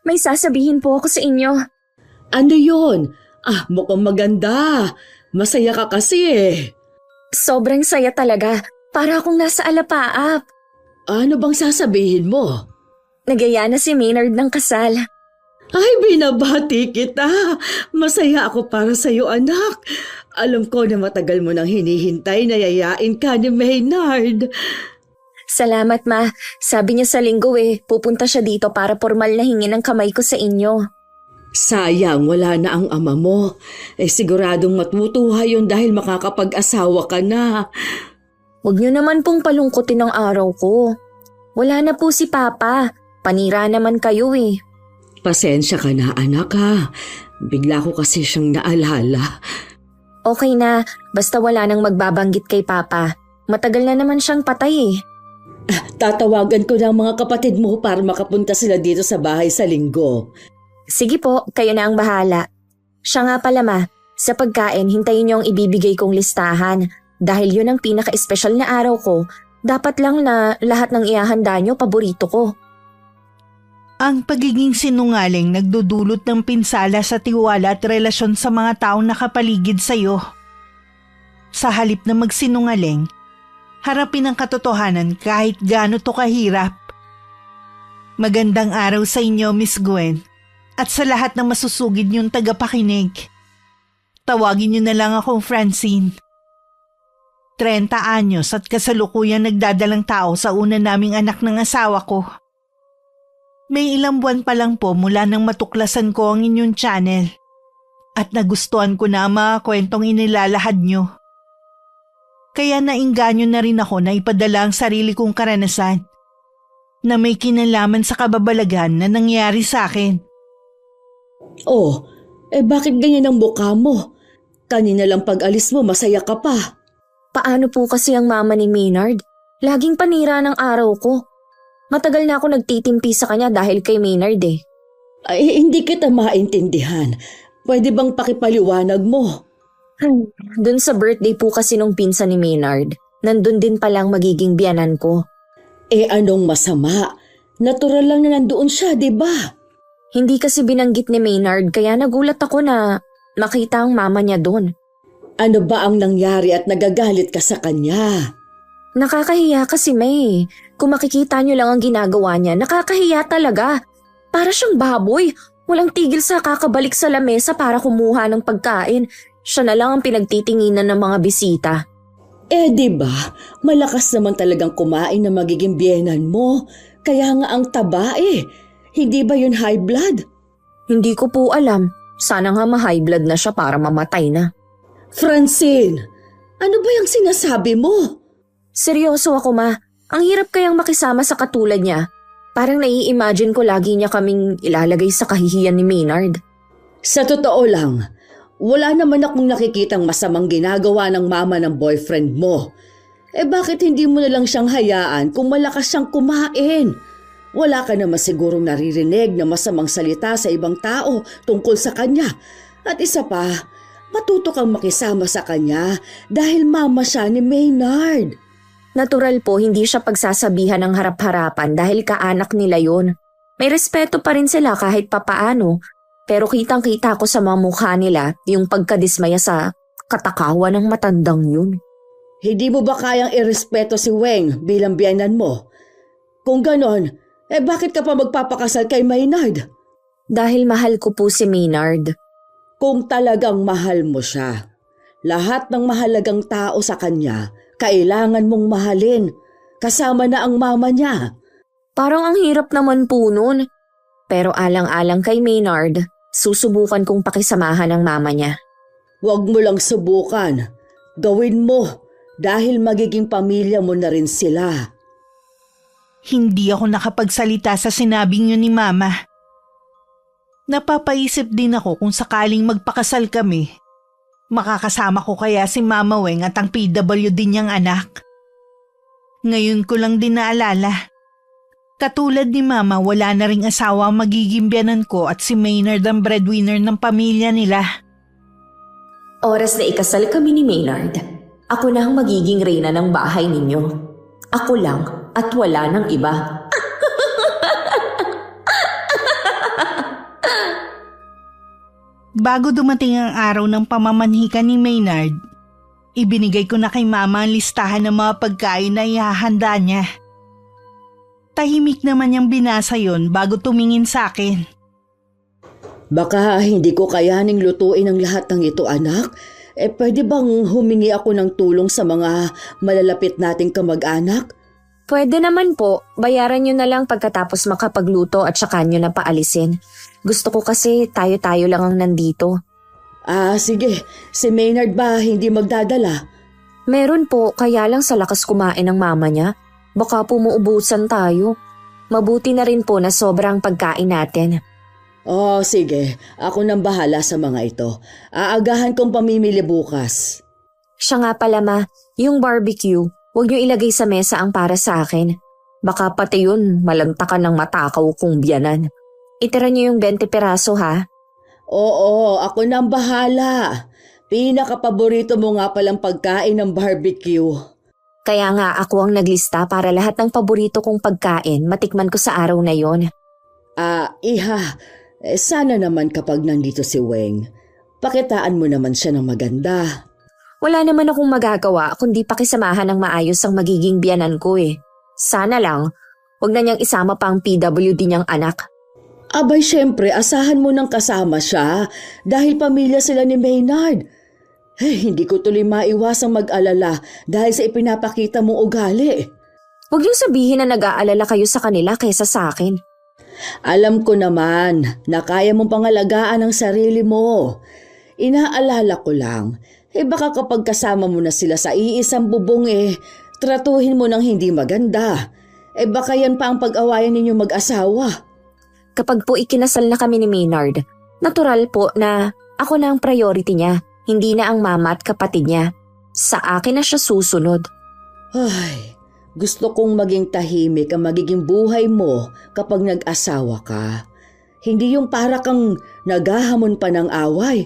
may sasabihin po ako sa inyo. Ano yun? Mukhang maganda. Masaya ka kasi eh. Sobrang saya talaga. Para akong nasa alapaap. Ano bang sasabihin mo? Nagaya na si Maynard ng kasal. Ay, binabati kita. Masaya ako para sa'yo, anak. Alam ko na matagal mo nang hinihintay na yayain ka ni Maynard. Salamat, Ma. Sabi niya sa linggo pupunta siya dito para formal na hingin ang kamay ko sa inyo. Sayang, wala na ang ama mo. Siguradong matutuwa yun dahil makakapag-asawa ka na. Huwag niyo naman pong palungkutin ang araw ko. Wala na po si Papa. Panira naman kayo Pasensya ka na, anak ha. Bigla ko kasi siyang naalala. Okay na, basta wala nang magbabanggit kay Papa. Matagal na naman siyang patay Tatawagan ko ng mga kapatid mo para makapunta sila dito sa bahay sa linggo. Sige po, kayo na ang bahala. Siya nga pala, Ma, sa pagkain hintayin niyo ang ibibigay kong listahan. Dahil yun ang pinaka-espesyal na araw ko, dapat lang na lahat ng ihahanda niyo paborito ko. Ang pagiging sinungaling nagdudulot ng pinsala sa tiwala at relasyon sa mga taong nakapaligid sa iyo. Sa halip na magsinungaling, harapin ang katotohanan kahit gaano to kahirap. Magandang araw sa inyo, Miss Gwen, at sa lahat ng masusugid niyong tagapakinig. Tawagin niyo na lang akong Francine. 30 anyos at kasalukuyang nagdadalang tao sa una naming anak ng asawa ko. May ilang buwan pa lang po mula nang matuklasan ko ang inyong channel at nagustuhan ko na ang mga kwentong inilalahad nyo. Kaya nainganyo na rin ako na ipadala ang sarili kong karanasan na may kinalaman sa kababalagan na nangyari sa akin. Oh, bakit ganyan ang mukha mo? Kanina lang pag-alis mo, masaya ka pa. Paano po kasi ang mama ni Maynard? Laging panira ng araw ko. Matagal na ako nagtitimpi sa kanya dahil kay Maynard Ay, hindi kita maintindihan. Pwede bang pakipaliwanag mo? Dun sa birthday po kasi nung pinsan ni Maynard, nandun din palang magiging biyanan ko. Anong masama? Natural lang na nandoon siya, di ba? Hindi kasi binanggit ni Maynard kaya nagulat ako na makita ang mama niya doon. Ano ba ang nangyari at nagagalit ka sa kanya? Nakakahiya kasi May. Kung makikita niyo lang ang ginagawa niya, nakakahiya talaga. Para siyang baboy. Walang tigil sa kakabalik sa lamesa para kumuha ng pagkain. Siya na lang ang pinagtitinginan ng mga bisita. Di ba? Malakas naman talagang kumain na magiging biyenan mo. Kaya nga ang taba Hindi ba yun high blood? Hindi ko po alam. Sana nga ma-high blood na siya para mamatay na. Francine, ano ba yung sinasabi mo? Seryoso ako, Ma. Ang hirap kayang makisama sa katulad niya. Parang nai-imagine ko lagi niya kaming ilalagay sa kahihiyan ni Maynard. Sa totoo lang, wala naman akong nakikitang masamang ginagawa ng mama ng boyfriend mo. Bakit hindi mo na lang siyang hayaan kung malakas siyang kumain? Wala ka naman sigurong naririnig na masamang salita sa ibang tao tungkol sa kanya. At isa pa, matuto kang makisama sa kanya dahil mama siya ni Maynard. Natural po hindi siya pagsasabihan ng harap-harapan dahil kaanak nila yun. May respeto pa rin sila kahit papaano. Pero kitang-kita ko sa mga mukha nila yung pagkadismaya sa katakawan ng matandang yun. Hindi mo ba kayang irespeto si Weng bilang biyanan mo? Kung ganon, bakit ka pa magpapakasal kay Maynard? Dahil mahal ko po si Maynard. Kung talagang mahal mo siya, lahat ng mahalagang tao sa kanya, kailangan mong mahalin, kasama na ang mama niya. Parang ang hirap naman po nun. Pero alang-alang kay Maynard, susubukan kong pakisamahan ang mama niya. Huwag mo lang subukan. Gawin mo dahil magiging pamilya mo na rin sila. Hindi ako nakapagsalita sa sinabing yun ni Mama. Napapaisip din ako kung sakaling magpakasal kami. Makakasama ko kaya si Mama Weng at ang PWD niyang anak. Ngayon ko lang din naalala. Katulad ni Mama, wala na ring asawa ang magiging biyanan ko at si Maynard ang breadwinner ng pamilya nila. Oras na ikasal kami ni Maynard. Ako na ang magiging reyna ng bahay ninyo. Ako lang at wala ng iba. Bago dumating ang araw ng pamamanhikan ni Maynard, ibinigay ko na kay Mama ang listahan ng mga pagkain na ihahanda niya. Tahimik naman niyang binasa yon bago tumingin sa akin. Baka hindi ko kayaning lutuin ang lahat ng ito, anak. Pwede bang humingi ako ng tulong sa mga malalapit nating kamag-anak? Pwede naman po, bayaran nyo na lang pagkatapos makapagluto at saka nyo na paalisin. Gusto ko kasi tayo-tayo lang ang nandito. Sige. Si Maynard ba hindi magdadala? Meron po, kaya lang sa lakas kumain ng mama niya. Baka pumuubusan tayo. Mabuti na rin po na sobrang pagkain natin. Sige. Ako nang bahala sa mga ito. Aagahan kong pamimili bukas. Siya nga pala ma, yung barbecue, huwag niyo ilagay sa mesa ang para sa akin. Baka pati yun, malantakan ng matakaw kong biyanan. Itira niyo yung 20 peraso ha. Oo, ako nang bahala. Pinakapaborito mo nga palang pagkain ng barbecue. Kaya nga ako ang naglista para lahat ng paborito kong pagkain matikman ko sa araw na yon. Iha, sana naman kapag nandito si Weng, pakitaan mo naman siya ng maganda. Wala naman akong magagawa kundi pakisamahan ng maayos ang magiging biyanan ko eh. Sana lang, wag na niyang isama pa ang PWD niyang anak. Abay syempre, asahan mo nang kasama siya dahil pamilya sila ni Maynard. Hindi ko tuloy maiwasang mag-alala dahil sa ipinapakita mong ugali. Huwag niyong sabihin na nag-aalala kayo sa kanila kaysa sa akin. Alam ko naman na kaya mong pangalagaan ang sarili mo. Inaalala ko lang, baka kapag kasama mo na sila sa iisang bubong tratuhin mo ng hindi maganda. Baka yan pa ang pag-awayan ninyo mag-asawa. Kapag po ikinasal na kami ni Maynard, natural po na ako na ang priority niya, hindi na ang mama at kapatid niya. Sa akin na siya susunod. Gusto kong maging tahimik ang magiging buhay mo kapag nag-asawa ka. Hindi yung para kang naghahamon pa ng away.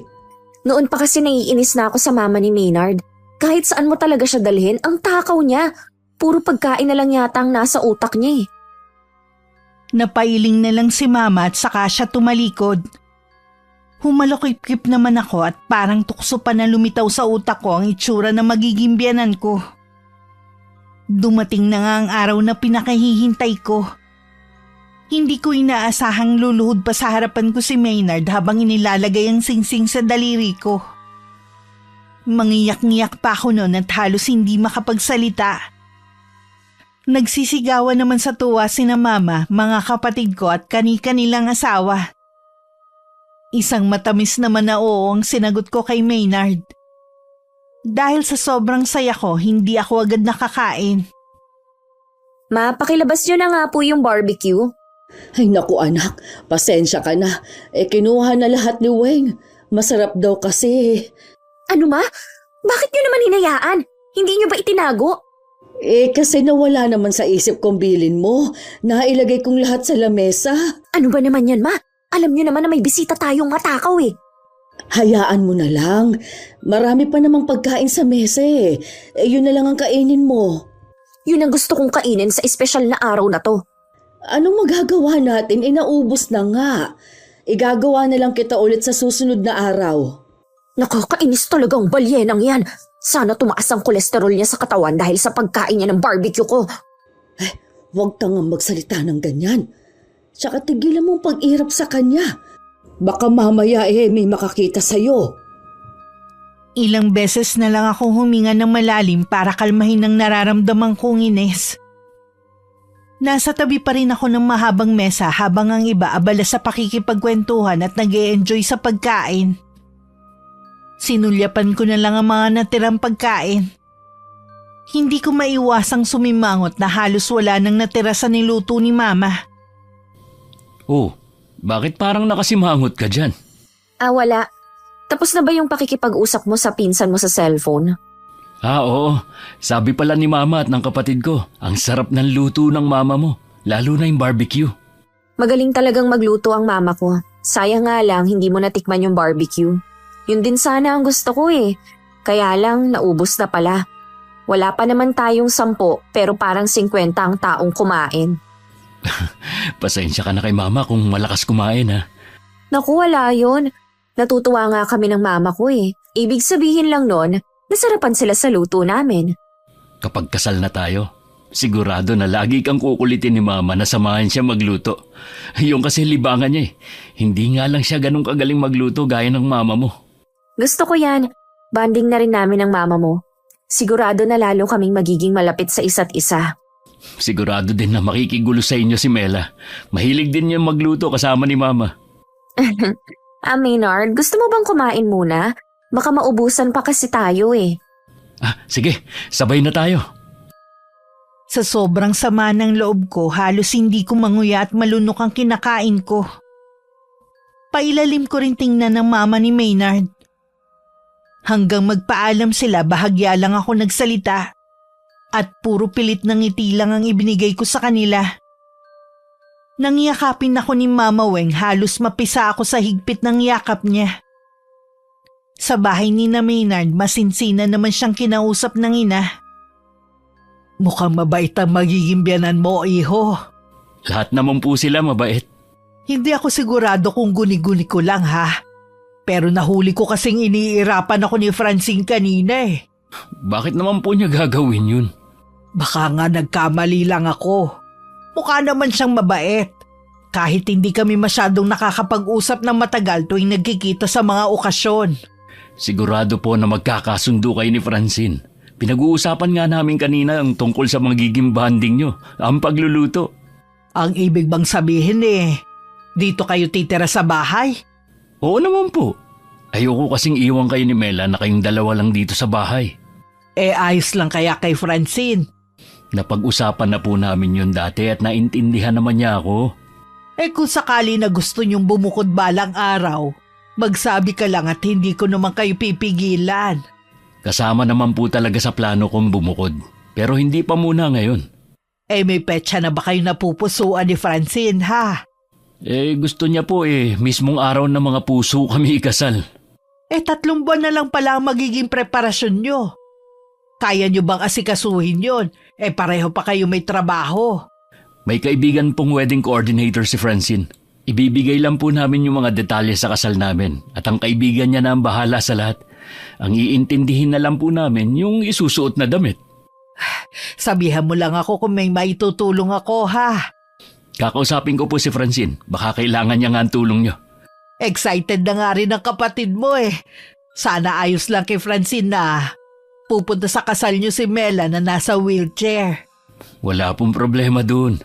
Noon pa kasi naiinis na ako sa mama ni Maynard. Kahit saan mo talaga siya dalhin, ang takaw niya. Puro pagkain na lang yata ang nasa utak niya eh. Napailing na lang si Mama at saka siya tumalikod. Humalokip-kip naman ako at parang tukso pa na lumitaw sa utak ko ang itsura na magiging biyanan ko. Dumating na nga ang araw na pinakahihintay ko. Hindi ko inaasahang luluhod pa sa harapan ko si Maynard habang inilalagay ang singsing sa daliri ko. Mangiyak-ngiyak pa ako noon at halos hindi makapagsalita. Nagsisigawan naman sa tuwa sina Mama, mga kapatid ko at kani-kanilang asawa. Isang matamis naman na oo ang sinagot ko kay Maynard. Dahil sa sobrang saya ko, hindi ako agad nakakain. Ma, pakilabas niyo na nga po yung barbecue. Ay naku anak, pasensya ka na. Kinuha na lahat ni Weng. Masarap daw kasi. Ano ma? Bakit niyo naman hinayaan? Hindi niyo ba itinago? Kasi nawala naman sa isip kong bilin mo. Nailagay kong lahat sa lamesa. Ano ba naman yan ma? Alam niyo naman na may bisita tayong matakaw eh. Hayaan mo na lang. Marami pa namang pagkain sa mesa yun na lang ang kainin mo. Yun ang gusto kong kainin sa espesyal na araw na to. Anong magagawa natin? Naubos na nga. Igagawa na lang kita ulit sa susunod na araw. Nakakainis talagang balyenang yan. Sana tumaas ang kolesterol niya sa katawan dahil sa pagkain niya ng barbecue ko. Huwag kang magsalita ng ganyan. Tsaka tigilan mong pag-irap sa kanya. Baka mamaya may makakita sa'yo. Ilang beses na lang akong huminga ng malalim para kalmahin ang nararamdaman kong inis. Nasa tabi pa rin ako ng mahabang mesa habang ang iba abala sa pakikipagkwentuhan at nag-e-enjoy sa pagkain. Sinulyapan ko na lang ang mga natirang pagkain. Hindi ko maiwasang sumimangot na halos wala nang natira sa niluto ni Mama. Oh, bakit parang nakasimangot ka dyan? Wala. Tapos na ba yung pakikipag-usap mo sa pinsan mo sa cellphone? Oo. Sabi pala ni Mama at ng kapatid ko, ang sarap ng luto ng mama mo, lalo na yung barbecue. Magaling talagang magluto ang mama ko. Sayang nga lang hindi mo natikman yung barbecue. Yun din sana ang gusto ko eh. Kaya lang naubos na pala. Wala pa naman tayong 10 pero parang 50 ang taong kumain. Pasensya ka na kay Mama kung malakas kumain ha. Naku, wala yun. Natutuwa nga kami ng mama ko eh. Ibig sabihin lang nun, nasarapan sila sa luto namin. Kapag kasal na tayo, sigurado na lagi kang kukulitin ni Mama na samahan siya magluto. Yung kasi libangan niya eh. Hindi nga lang siya ganun kagaling magluto gaya ng mama mo. Gusto ko yan. Banding na rin namin ng mama mo. Sigurado na lalo kaming magiging malapit sa isa't isa. Sigurado din na makikigulo sa inyo si Mela. Mahilig din niya magluto kasama ni Mama. Maynard, gusto mo bang kumain muna? Baka maubusan pa kasi tayo eh. Sige, sabay na tayo. Sa sobrang sama ng loob ko, halos hindi ko manguya at malunok ang kinakain ko. Pailalim ko rin tingnan ng mama ni Maynard. Hanggang magpaalam sila, bahagya lang ako nagsalita. At puro pilit ng ngiti lang ang ibinigay ko sa kanila. Nangyakapin ako ni Mama Weng, halos mapisa ako sa higpit ng yakap niya. Sa bahay ni na Maynard, masinsina naman siyang kinausap ng ina. Mukhang mabait ang magiging biyanan mo, iho. Lahat naman po sila mabait. Hindi ako sigurado kung guni-guni ko lang ha. Pero nahuli ko kasing iniirapan ako ni Francine kanina eh. Bakit naman po niya gagawin yun? Baka nga nagkamali lang ako. Mukha naman siyang mabait. Kahit hindi kami masyadong nakakapag-usap ng matagal tuwing nagkikita sa mga okasyon. Sigurado po na magkakasundo kayo ni Francine. Pinag-uusapan nga namin kanina ang tungkol sa magiging bonding nyo, ang pagluluto. Ang ibig bang sabihin dito kayo titira sa bahay? Oo naman po. Ayoko kasing iwan kayo ni Mela na kayong dalawa lang dito sa bahay. Ayos lang kaya kay Francine. Napag-usapan na po namin yun dati at naintindihan naman niya ako. Kung sakali na gusto niyong bumukod balang araw, magsabi ka lang at hindi ko naman kayo pipigilan. Kasama naman po talaga sa plano kong bumukod. Pero hindi pa muna ngayon. May petsa na ba kayo napupusuan ni Francine ha? Gusto niya po mismong araw ng mga puso kami ikasal. 3 buwan na lang pala ang magiging preparasyon nyo. Kaya nyo bang asikasuhin yon? Pareho pa kayo may trabaho. May kaibigan pong wedding coordinator si Francine. Ibibigay lang po namin yung mga detalye sa kasal namin at ang kaibigan niya na ang bahala sa lahat. Ang iintindihin na lang po namin yung isusuot na damit. Sabihan mo lang ako kung may maitutulong ako ha. Kakausapin ko po si Francine. Baka kailangan niya nga ang tulong niyo. Excited na nga rin ang kapatid mo Sana ayos lang kay Francine na pupunta sa kasal niyo si Mela na nasa wheelchair. Wala pong problema dun.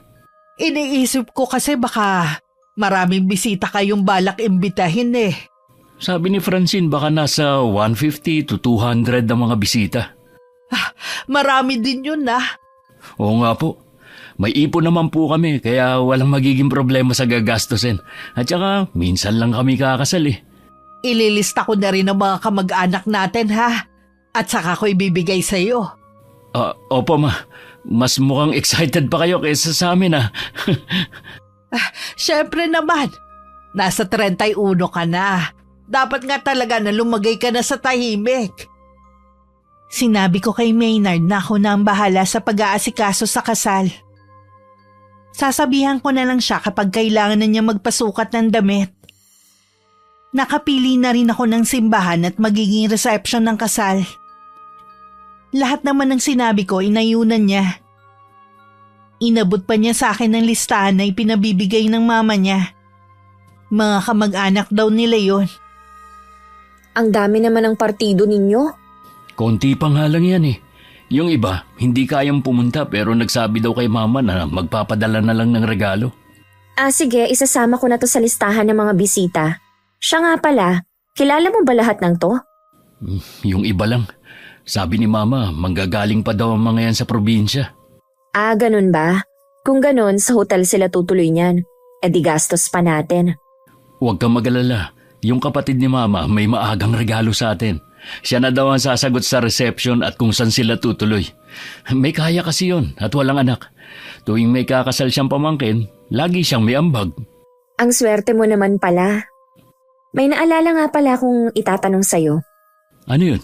Iniisip ko kasi baka maraming bisita kayong balak imbitahin Sabi ni Francine baka nasa 150 to 200 ang mga bisita. Marami din yun Oo nga po. May ipon naman po kami kaya walang magiging problema sa gagastusin. At saka minsan lang kami kakasal Ililista ko na rin ang mga kamag-anak natin ha. At saka ko ibibigay sa iyo. Opo ma. Mas mukhang excited pa kayo kaysa sa amin Syempre naman. Nasa 31 ka na. Dapat nga talaga na lumagay ka na sa tahimik. Sinabi ko kay Maynard na ako na ang bahala sa pag-aasikaso sa kasal. Sasabihan ko na lang siya kapag kailangan na niya magpasukat ng damit. Nakapili na rin ako ng simbahan at magiging reception ng kasal. Lahat naman ng sinabi ko inayunan niya. Inabot pa niya sa akin ng listahan na ipinabibigay ng mama niya. Mga kamag-anak daw nila yon. Ang dami naman ng partido ninyo. Konti pa nga lang yan Yung iba, hindi kayang pumunta pero nagsabi daw kay mama na magpapadala na lang ng regalo. Sige, isasama ko na to sa listahan ng mga bisita. Siya nga pala, kilala mo ba lahat ng to? Yung iba lang. Sabi ni mama, manggagaling pa daw ang mga yan sa probinsya. Ganun ba? Kung ganun, sa hotel sila tutuloy niyan. Di gastos pa natin. Huwag kang mag-alala. Yung kapatid ni mama may maagang regalo sa atin. Siya na daw ang sasagot sa reception at kung saan sila tutuloy. May kaya kasi yon at walang anak. Tuwing may kakasal siyang pamangkin, lagi siyang may ambag. Ang swerte mo naman pala. May naalala nga pala kung itatanong sa'yo. Ano yun?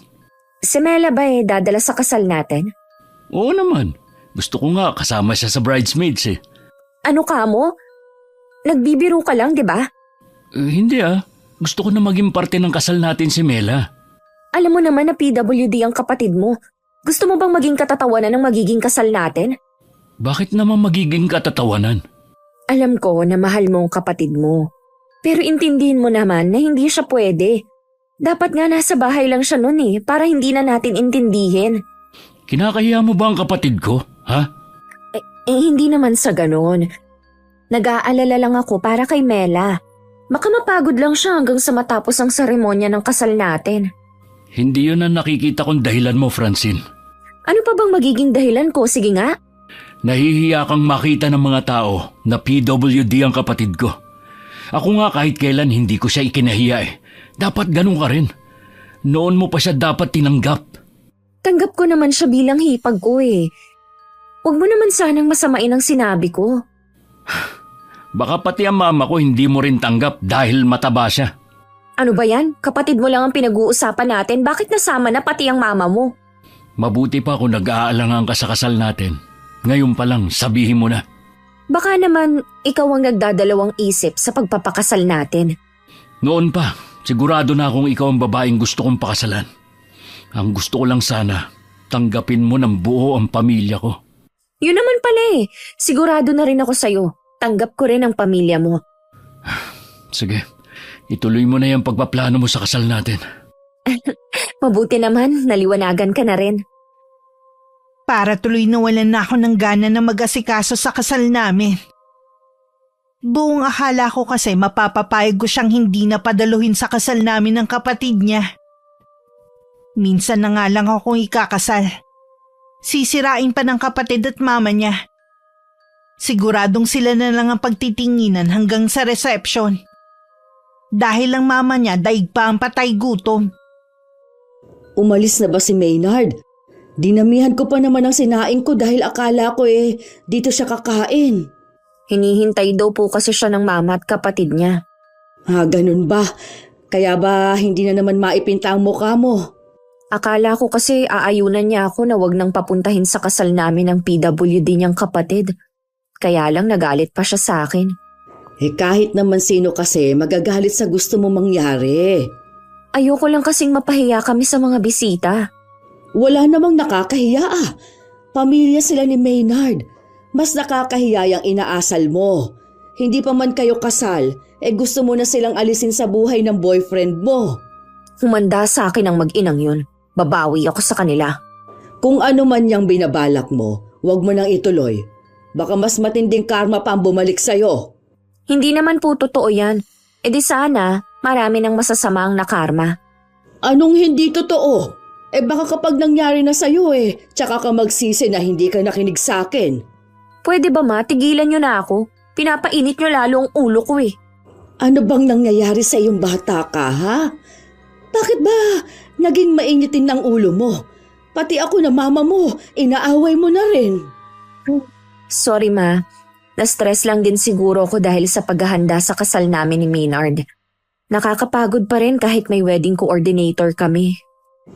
Si Mela ba dadala sa kasal natin? Oo naman. Gusto ko nga kasama siya sa bridesmaids Ano ka mo? Nagbibiro ka lang, di ba? Hindi Gusto ko na maging parte ng kasal natin si Mela. Alam mo naman na PWD ang kapatid mo. Gusto mo bang maging katatawanan ng magiging kasal natin? Bakit naman magiging katatawanan? Alam ko na mahal mo ang kapatid mo. Pero intindihin mo naman na hindi siya pwede. Dapat nga nasa bahay lang siya nun para hindi na natin intindihin. Kinakahiya mo ba ang kapatid ko, ha? Hindi naman sa ganon. Nag-aalala lang ako para kay Mela. Baka mapagod lang siya hanggang sa matapos ang seremonya ng kasal natin. Hindi yun ang nakikita kong dahilan mo, Francine. Ano pa bang magiging dahilan ko? Sige nga. Nahihiya kang makita ng mga tao na PWD ang kapatid ko. Ako nga kahit kailan hindi ko siya ikinahiya Dapat ganun ka rin. Noon mo pa siya dapat tinanggap. Tanggap ko naman siya bilang hipag ko Huwag mo naman sanang masamain ang sinabi ko. Baka pati ang mama ko hindi mo rin tanggap dahil mataba siya. Ano ba yan? Kapatid mo lang ang pinag-uusapan natin. Bakit nasama na pati ang mama mo? Mabuti pa kung nag-aalangan ka sa kasal natin. Ngayon pa lang sabihin mo na. Baka naman ikaw ang nagdadalawang isip sa pagpapakasal natin. Noon pa, sigurado na akong ikaw ang babaeng gusto kong pakasalan. Ang gusto ko lang sana, tanggapin mo ng buo ang pamilya ko. Yun naman pala Sigurado na rin ako sa'yo. Tanggap ko rin ang pamilya mo. Sige, ituloy mo na yung pagpaplano mo sa kasal natin. Mabuti naman, naliwanagan ka na rin. Para tuloy nawalan na ako ng gana na mag-asikaso sa kasal namin. Buong akala ko kasi mapapapayag ko siyang hindi na padaluhin sa kasal namin ng kapatid niya. Minsan na nga lang akong ikakasal. Sisirain pa ng kapatid at mama niya. Siguradong sila na lang ang pagtitinginan hanggang sa reception. Dahil ang mama niya daig pa ang patay gutom. Umalis na ba si Maynard? Dinamihan ko pa naman ang sinaing ko dahil akala ko dito siya kakain. Hinihintay daw po kasi siya ng mama at kapatid niya. Ganun ba? Kaya ba hindi na naman maipinta ang mukha mo? Akala ko kasi aayunan niya ako na wag nang papuntahin sa kasal namin ng PWD niyang kapatid. Kaya lang nagalit pa siya sa akin. Kahit naman sino kasi magagalit sa gusto mo mangyari. Ayoko lang kasing mapahiya kami sa mga bisita. Wala namang nakakahiya Pamilya sila ni Maynard. Mas nakakahiya yung inaasal mo. Hindi pa man kayo kasal, gusto mo na silang alisin sa buhay ng boyfriend mo. Humanda sa akin ang mag-inang yun. Babawi ako sa kanila. Kung ano man yung binabalak mo, huwag mo nang ituloy. Baka mas matinding karma pa ang bumalik sa'yo. Hindi naman po totoo yan. Di sana, marami ng masasama ang nakarma. Anong hindi totoo? Baka kapag nangyari na sa'yo tsaka ka magsisi na hindi ka nakinig sa'kin. Pwede ba tigilan nyo na ako? Pinapainit nyo lalo ang ulo ko Ano bang nangyayari sa iyong bata ka, ha? Bakit ba naging mainitin ng ulo mo? Pati ako na mama mo, inaaway mo na rin. Sorry ma, na-stress lang din siguro ako dahil sa paghahanda sa kasal namin ni Maynard. Nakakapagod pa rin kahit may wedding coordinator kami.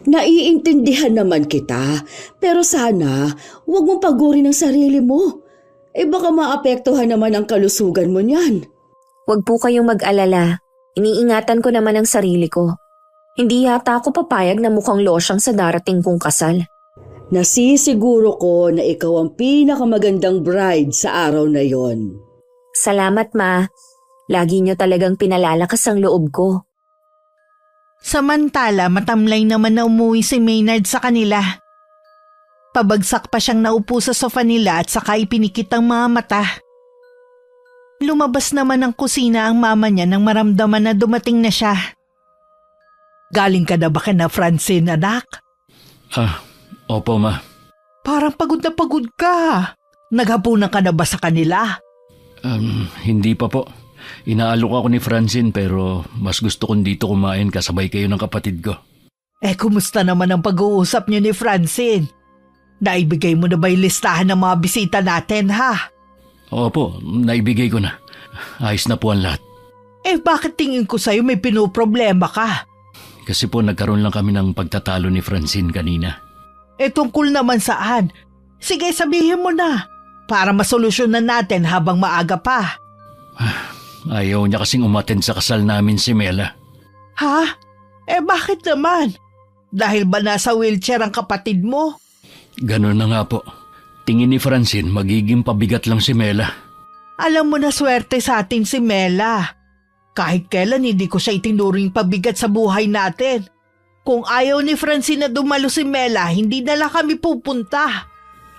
Naiintindihan naman kita, pero sana huwag mong pagurin ang sarili mo. Baka maapektuhan naman ang kalusugan mo niyan. Huwag po kayong mag-alala. Iniingatan ko naman ang sarili ko. Hindi yata ako papayag na mukhang losyang sa darating kong kasal. Nasisiguro ko na ikaw ang pinakamagandang bride sa araw na yon. Salamat ma. Lagi niyo talagang pinalalakas ang loob ko. Samantala matamlay naman na umuwi si Maynard sa kanila. Pabagsak pa siyang naupo sa sofa nila at saka ipinikit ang mga mata. Lumabas naman ng kusina ang mama niya nang maramdaman na dumating na siya. Galing ka na ba kina Francine, anak? Opo ma. Parang pagod na pagod ka. Naghapunan ka na ba sa kanila? Hindi pa po. Inaalok ako ni Francine pero mas gusto kong dito kumain kasabay kayo ng kapatid ko. Kumusta naman ang pag-uusap niyo ni Francine? Naibigay mo na ba yung listahan ng mga bisita natin, ha? Opo, naibigay ko na. Ayos na po ang lahat. Bakit tingin ko sa'yo may pinoproblema ka? Kasi po nagkaroon lang kami ng pagtatalo ni Francine kanina. Tungkol naman saan? Sige, sabihin mo na. Para masolusyonan natin habang maaga pa. Ayaw niya kasing umattend sa kasal namin si Mela. Ha? Bakit naman? Dahil ba nasa wheelchair ang kapatid mo? Ganun na nga po. Tingin ni Francine magiging pabigat lang si Mela. Alam mo na swerte sa atin si Mela. Kahit kailan hindi ko siya itinuring pabigat sa buhay natin. Kung ayaw ni Francine na dumalo si Mela, hindi na lang kami pupunta.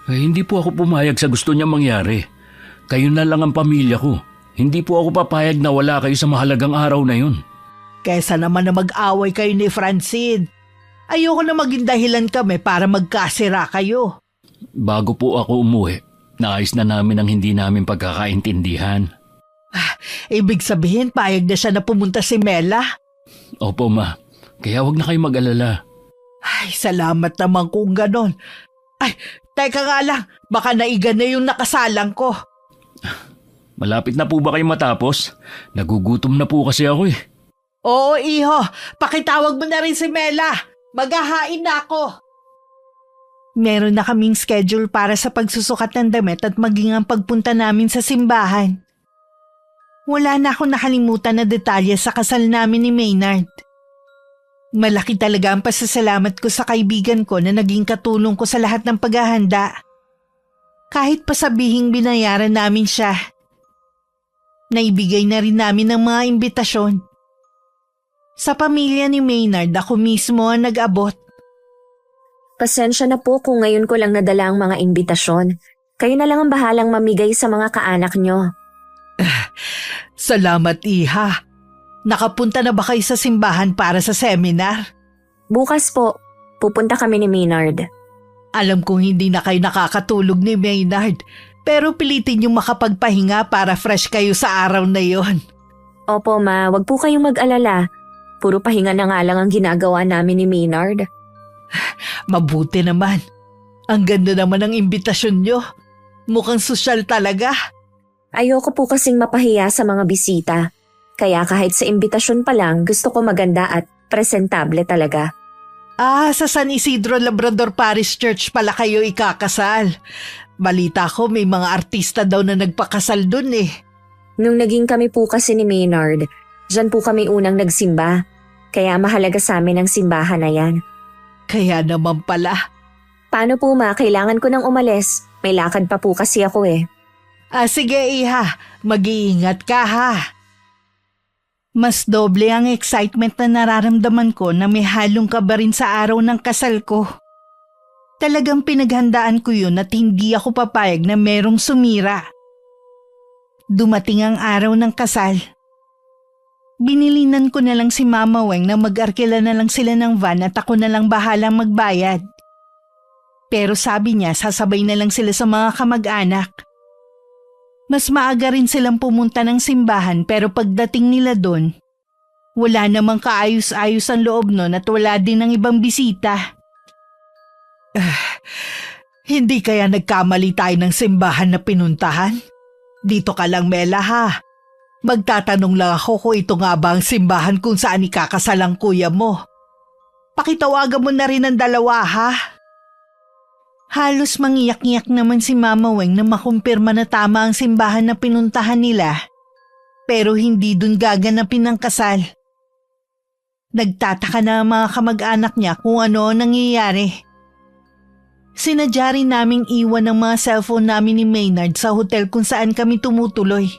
Hindi po ako pumayag sa gusto niya mangyari. Kayo na lang ang pamilya ko. Hindi po ako papayag na wala kayo sa mahalagang araw na yun. Kesa naman na mag-away kayo ni Francine. Ayoko na maging dahilan kami para magkasira kayo. Bago po ako umuwi, naayos na namin ang hindi namin pagkakaintindihan. Ibig sabihin, payag na siya na pumunta si Mela? Opo ma, kaya wag na kayo mag-alala. Ay, salamat naman kung ganon. Ay, teka nga lang, baka naiga na yung nakasalang ko. Malapit na po ba kayo matapos? Nagugutom na po kasi ako eh. Oo, iho, pakitawag mo na rin si Mela. Maghahain na ako. Meron na kaming schedule para sa pagsusukat ng damit at maging ang pagpunta namin sa simbahan. Wala na akong nakalimutan na detalye sa kasal namin ni Maynard. Malaki talaga ang pasasalamat ko sa kaibigan ko na naging katulong ko sa lahat ng paghahanda. Kahit pa sabihing binayaran namin siya. Naibigay na rin namin ng mga imbitasyon. Sa pamilya ni Maynard, ako mismo ang nag-abot. Pasensya na po kung ngayon ko lang nadala ang mga imbitasyon. Kayo na lang ang bahalang mamigay sa mga kaanak nyo. Salamat, Iha. Nakapunta na ba kayo sa simbahan para sa seminar? Bukas po, pupunta kami ni Maynard. Alam kong hindi na kayo nakakatulog ni Maynard, pero pilitin yung makapagpahinga para fresh kayo sa araw na yon. Opo ma, wag po kayong mag-alala. Puro pahinga na nga lang ang ginagawa namin ni Maynard. Mabuti naman. Ang ganda naman ng imbitasyon nyo. Mukhang sosyal talaga. Ayoko po kasing mapahiya sa mga bisita. Kaya kahit sa imbitasyon pa lang, gusto ko maganda at presentable talaga. Sa San Isidro Labrador Parish Church pala kayo ikakasal. Balita ko may mga artista daw na nagpakasal dun eh. Nung naging kami po kasi ni Maynard, dyan po kami unang nagsimba. Kaya mahalaga sa amin ang simbahan na yan. Kaya naman pala. Paano po ma? Kailangan ko nang umalis. May lakad pa po kasi ako eh. Sige Iha, mag-iingat ka ha. Mas doble ang excitement na nararamdaman ko na may halong kaba rin sa araw ng kasal ko. Talagang pinaghandaan ko yun at hindi ako papayag na merong sumira. Dumating ang araw ng kasal. Binilinan ko na lang si Mama Weng na mag-arkila na lang sila ng van at ako na lang bahalang magbayad. Pero sabi niya sasabay na lang sila sa mga kamag-anak. Mas maaga rin silang pumunta ng simbahan pero pagdating nila doon, wala namang kaayos-ayos ang loob nun at wala din ng ibang bisita. Hindi kaya nagkamali tayo ng simbahan na pinuntahan? Dito ka lang Mela ha. Magtatanong lang ako kung ito nga ba ang simbahan kung saan ikakasal ang kuya mo. Pakitawagan mo na rin ang dalawa ha. Halos mangiyak-iyak naman si Mama Weng na makumpirma na tama ang simbahan na pinuntahan nila. Pero hindi dun gaganapin ang kasal. Nagtataka na ang mga kamag-anak niya kung ano ang nangyayari. Sinadya rin naming iwan ang mga cellphone namin ni Maynard sa hotel kung saan kami tumutuloy.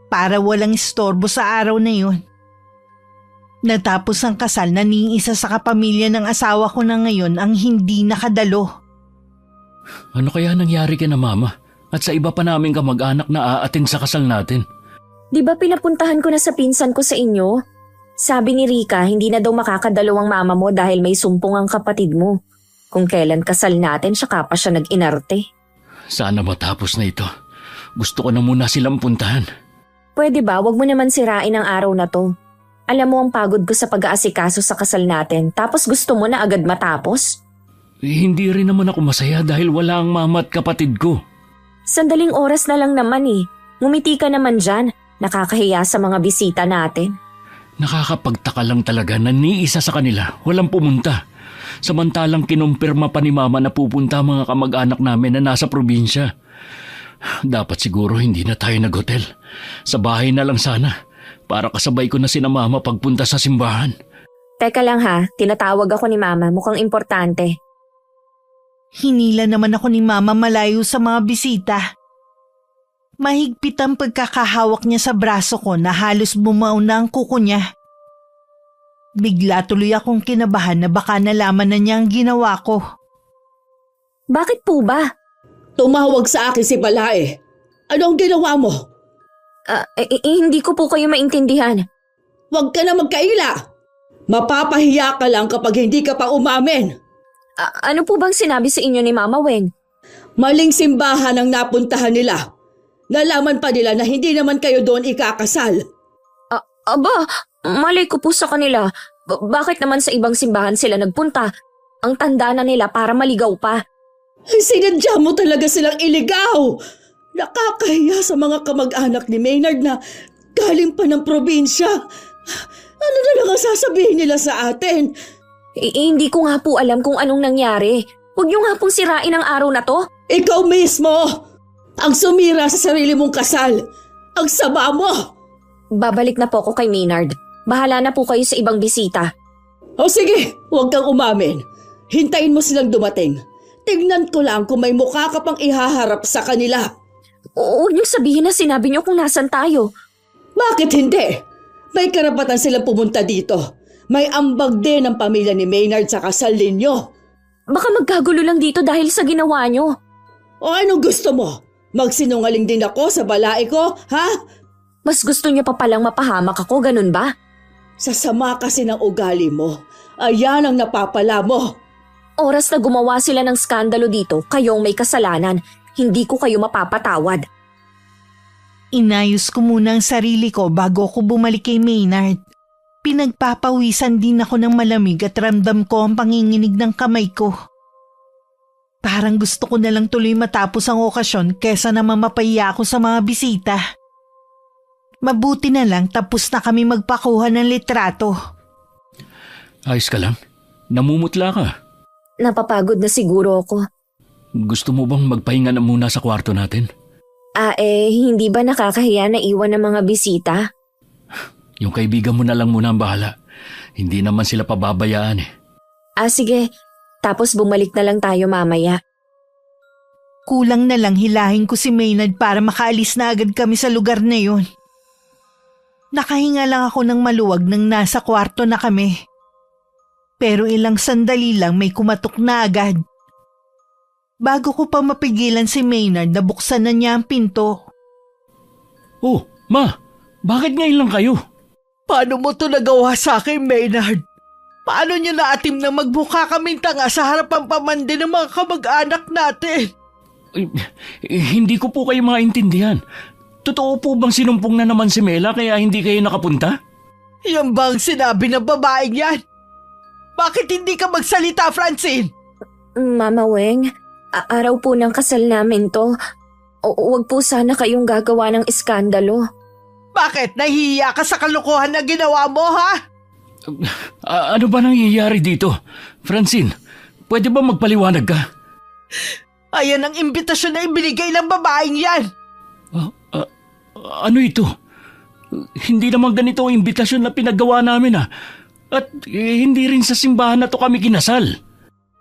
Para walang istorbo sa araw na yun. Natapos ang kasal na ni isa sa kapamilya ng asawa ko na ngayon ang hindi nakadalo. Ano kaya nangyari kina Mama? At sa iba pa naming kamag-anak na aating sa kasal natin? Di ba pinapuntahan ko na sa pinsan ko sa inyo? Sabi ni Rika, hindi na daw makakadalo ang mama mo dahil may sumpong ang kapatid mo. Kung kailan kasal natin, saka pa siya nag-inarte. Sana matapos na ito. Gusto ko na muna silang puntahan. Pwede ba, wag mo naman sirain ang araw na to. Alam mo ang pagod ko sa pag-aasikaso sa kasal natin, tapos gusto mo na agad matapos? Hindi rin naman ako masaya dahil wala ang mama at kapatid ko. Sandaling oras na lang naman eh. Ngumiti ka naman dyan. Nakakahiya sa mga bisita natin. Nakakapagtaka lang talaga na ni isa sa kanila walang pumunta. Samantalang kinumpirma pa ni Mama na pupunta mga kamag-anak namin na nasa probinsya. Dapat siguro hindi na tayo nag-hotel. Sa bahay na lang sana para kasabay ko na sina Mama pagpunta sa simbahan. Teka lang ha, tinatawag ako ni Mama, mukhang importante. Hinila naman ako ni Mama malayo sa mga bisita. Mahigpit ang pagkakahawak niya sa braso ko na halos bumao na ang kuko niya. Bigla tuloy akong kinabahan na baka nalaman na niya ang ginawa ko. Bakit po ba? Tumawag sa akin si Balae. Ano ang ginawa mo? Hindi ko po kayo maintindihan. Huwag ka na magkaila. Mapapahiya ka lang kapag hindi ka pa umamin. Ano po bang sinabi sa inyo ni Mama Weng? Maling simbahan ang napuntahan nila. Nalaman pa nila na hindi naman kayo doon ikakasal. Aba, malay ko po sa kanila. Bakit naman sa ibang simbahan sila nagpunta? Ang tanda na nila para maligaw pa. Sinadya mo talaga silang iligaw. Nakakahiya sa mga kamag-anak ni Maynard na galing pa ng probinsya. Ano na lang ang sasabihin nila sa atin? Hindi ko nga po alam kung anong nangyari. Huwag niyo nga pong sirain ang araw na to. Ikaw mismo ang sumira sa sarili mong kasal. Ang sama mo. Babalik na po ako kay Maynard. Bahala na po kayo sa ibang bisita. O sige, huwag kang umamin. Hintayin mo silang dumating. Tignan ko lang kung may mukha ka pang ihaharap sa kanila. Huwag niyong sabihin na sinabi niyo kung nasan tayo. Bakit hindi? May karapatan silang pumunta dito. May ambag din ang pamilya ni Maynard sa kasal ninyo. Baka magkagulo lang dito dahil sa ginawa niyo. O anong gusto mo? Magsinungaling din ako sa Balae ko, ha? Mas gusto niyo pa palang mapahamak ako, ganun ba? Sa sama kasi ng ugali mo. Ayan ang napapala mo. Oras na gumawa sila ng skandalo dito, kayong may kasalanan. Hindi ko kayo mapapatawad. Inayos ko muna ang sarili ko bago ako bumalik kay Maynard. Pinagpapawisan din ako ng malamig at ramdam ko ang panginginig ng kamay ko. Parang gusto ko na lang tuloy matapos ang okasyon kesa naman mapahiya ako sa mga bisita. Mabuti na lang tapos na kami magpakuha ng litrato. Ayos ka lang? Namumutla ka? Napapagod na siguro ako. Gusto mo bang magpahinga na muna sa kwarto natin? Hindi ba nakakahiya na iwan ng mga bisita? Yung kaibigan mo na lang muna ang bahala. Hindi naman sila pababayaan eh. Sige. Tapos bumalik na lang tayo mamaya. Kulang na lang hilahin ko si Maynard para makaalis na agad kami sa lugar na yun. Nakahinga lang ako ng maluwag nang nasa kwarto na kami. Pero ilang sandali lang may kumatok na agad. Bago ko pa mapigilan si Maynard, nabuksan na niya ang pinto. Oh, Ma! Bakit ngayon lang kayo? Paano mo to nagawa sa akin, Maynard? Paano niya naatim na magmukha kaming tanga sa harapan pamandi ng mga kamag-anak natin? Hindi ko po kayo maintindihan. Totoo po bang sinumpong na naman si Mela kaya hindi kayo nakapunta? Yan bang sinabi ng babaeng yan? Bakit hindi ka magsalita, Francine? Mama Weng, araw po ng kasal namin to. Huwag po sana kayong gagawa ng iskandalo. Bakit? Nahihiya ka sa kalokohan na ginawa mo, ha? Ano ba nangyayari dito? Francine, pwede ba magpaliwanag ka? Ayan ang imbitasyon na ibinigay ng babaeng yan. Ano ito? Hindi naman ganito ang imbitasyon na pinagawa namin At hindi rin sa simbahan na to kami kinasal.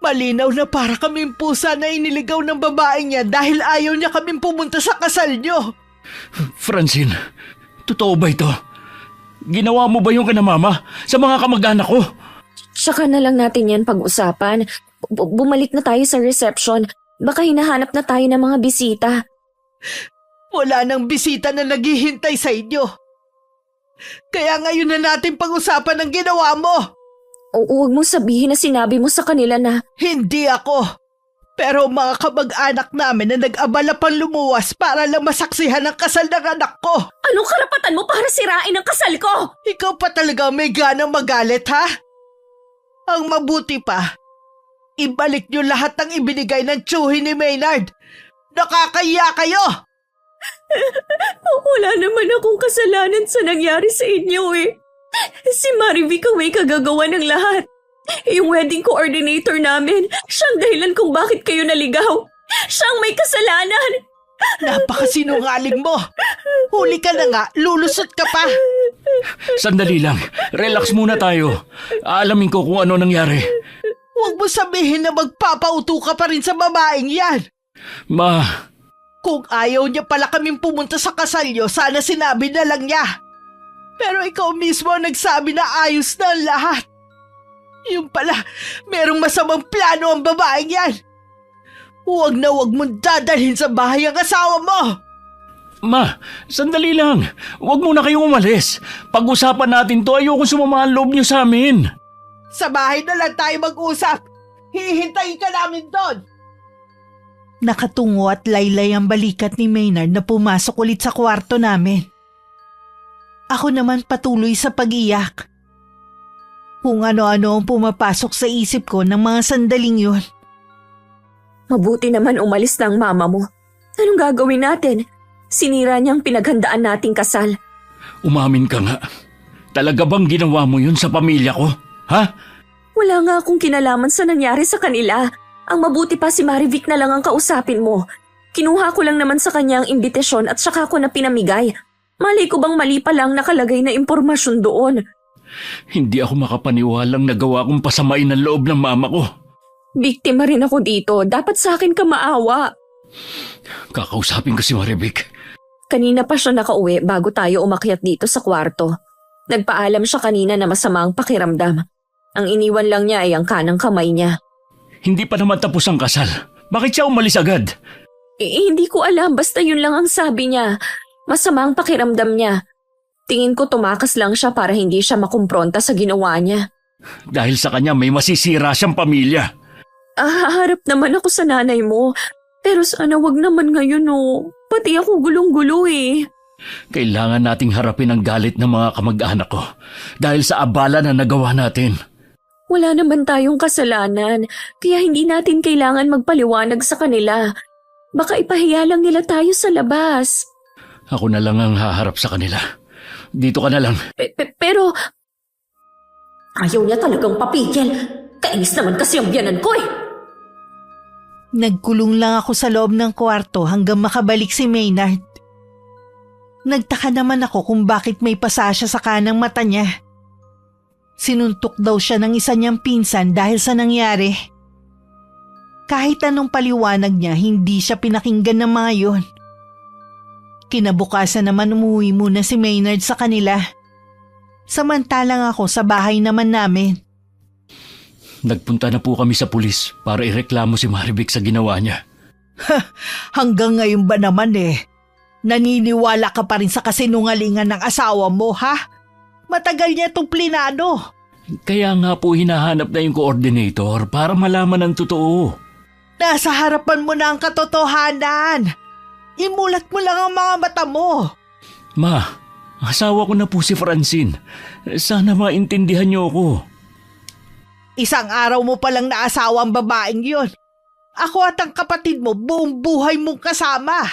Malinaw na para kaming pusa na iniligaw ng babaeng niya dahil ayaw niya kaming pumunta sa kasal niyo. Francine, totoo ba ito? Ginawa mo ba yung kana Mama sa mga kamag-anak ko? Tsaka na lang natin yan pag-usapan. Bumalik na tayo sa reception. Baka hinahanap na tayo ng mga bisita. Wala nang bisita na naghihintay sa inyo. Kaya ngayon na natin pag-usapan ang ginawa mo. Huwag mo sabihin na sinabi mo sa kanila na... Hindi ako. Pero mga kamag-anak namin na nag-abala pang lumuwas para lang masaksihan ang kasal ng anak ko. Anong karapatan mo para sirain ang kasal ko? Ikaw pa talaga may ganang magalit, ha? Ang mabuti pa, ibalik niyo lahat ng ibinigay ng tsuhi ni Maynard. Nakakahiya kayo! Wala naman akong kasalanan sa nangyari sa inyo eh. Si Marivic ang may kagagawa ng lahat. Yung wedding coordinator namin, siyang dahilan kung bakit kayo naligaw. Siyang may kasalanan. Napakasinungaling mo! Huli ka na nga, lulusot ka pa! Sandali lang. Relax muna tayo. Aalamin ko kung ano nangyari. Huwag mo sabihin na magpapauto ka pa rin sa babaeng yan! Ma, Kung ayaw niya pala kaming pumunta sa kasal niyo, sana sinabi na lang niya. Pero ikaw mismo ang nagsabi na ayos na ang lahat. Yung pala, merong masamang plano ang babaeng yan. Huwag na huwag mong dadalhin sa bahay ang asawa mo. Ma, sandali lang. Huwag muna kayong umalis. Pag-usapan natin to, ayoko sumama ang loob niyo sa amin. Sa bahay na lang tayo mag-usap. Hihintayin ka namin doon. Nakatungo at laylay ang balikat ni Maynard na pumasok ulit sa kwarto namin. Ako naman patuloy sa pag-iyak. Kung ano-ano ang pumapasok sa isip ko ng mga sandaling yun. Mabuti naman umalis na ang mama mo. Anong gagawin natin? Sinira niyang pinaghandaan nating kasal. Umamin ka nga. Talaga bang ginawa mo yun sa pamilya ko? Ha? Wala nga akong kinalaman sa nangyari sa kanila. Ang mabuti pa si Marivic na lang ang kausapin mo. Kinuha ko lang naman sa kanya ang imbitasyon at saka ko na pinamigay. Malay ko bang mali pa lang nakalagay na impormasyon doon. Hindi ako makapaniwalang nagawa kong pasamain ang loob ng mama ko. Biktima rin ako dito. Dapat sa akin ka maawa. Kakausapin ko si Marivic. Kanina pa siya nakauwi bago tayo umakyat dito sa kwarto. Nagpaalam siya kanina na masama ang pakiramdam. Ang iniwan lang niya ay ang kanang kamay niya. Hindi pa naman tapos ang kasal. Bakit siya umalis agad? Hindi ko alam. Basta yun lang ang sabi niya. Masama ang pakiramdam niya. Tingin ko tumakas lang siya para hindi siya makumpronta sa ginawa niya. Dahil sa kanya may masisira siyang pamilya. Haharap naman ako sa nanay mo. Pero sana wag naman ngayon Pati ako gulong-gulo eh. Kailangan nating harapin ang galit ng mga kamag-anak ko dahil sa abala na nagawa natin. Wala naman tayong kasalanan, kaya hindi natin kailangan magpaliwanag sa kanila. Baka ipahiya lang nila tayo sa labas. Ako na lang ang haharap sa kanila. Dito ka na lang. Pero... Ayaw niya talagang papigil. Kainis naman kasi ang biyanan ko eh. Nagkulong lang ako sa loob ng kwarto hanggang makabalik si Maynard. Nagtaka naman ako kung bakit may pasa siya sa kanang mata niya. Sinuntok daw siya ng isa niyang pinsan dahil sa nangyari. Kahit anong paliwanag niya, hindi siya pinakinggan ng mga yun. Kinabukasan naman umuwi muna si Maynard sa kanila. Samantalang ako sa bahay naman namin. Nagpunta na po kami sa pulis para ireklamo si Marivic sa ginawa niya. Hanggang ngayon ba naman naniniwala ka pa rin sa kasinungalingan ng asawa mo, ha? Matagal niya itong plinano. Kaya nga po hinahanap na yung coordinator para malaman ang totoo. Nasa harapan mo na ang katotohanan. Imulat mo lang ang mga mata mo. Ma, asawa ko na po si Francine. Sana maintindihan niyo ako. Isang araw mo palang naasawa ang babaeng yun. Ako at ang kapatid mo buong buhay mong kasama.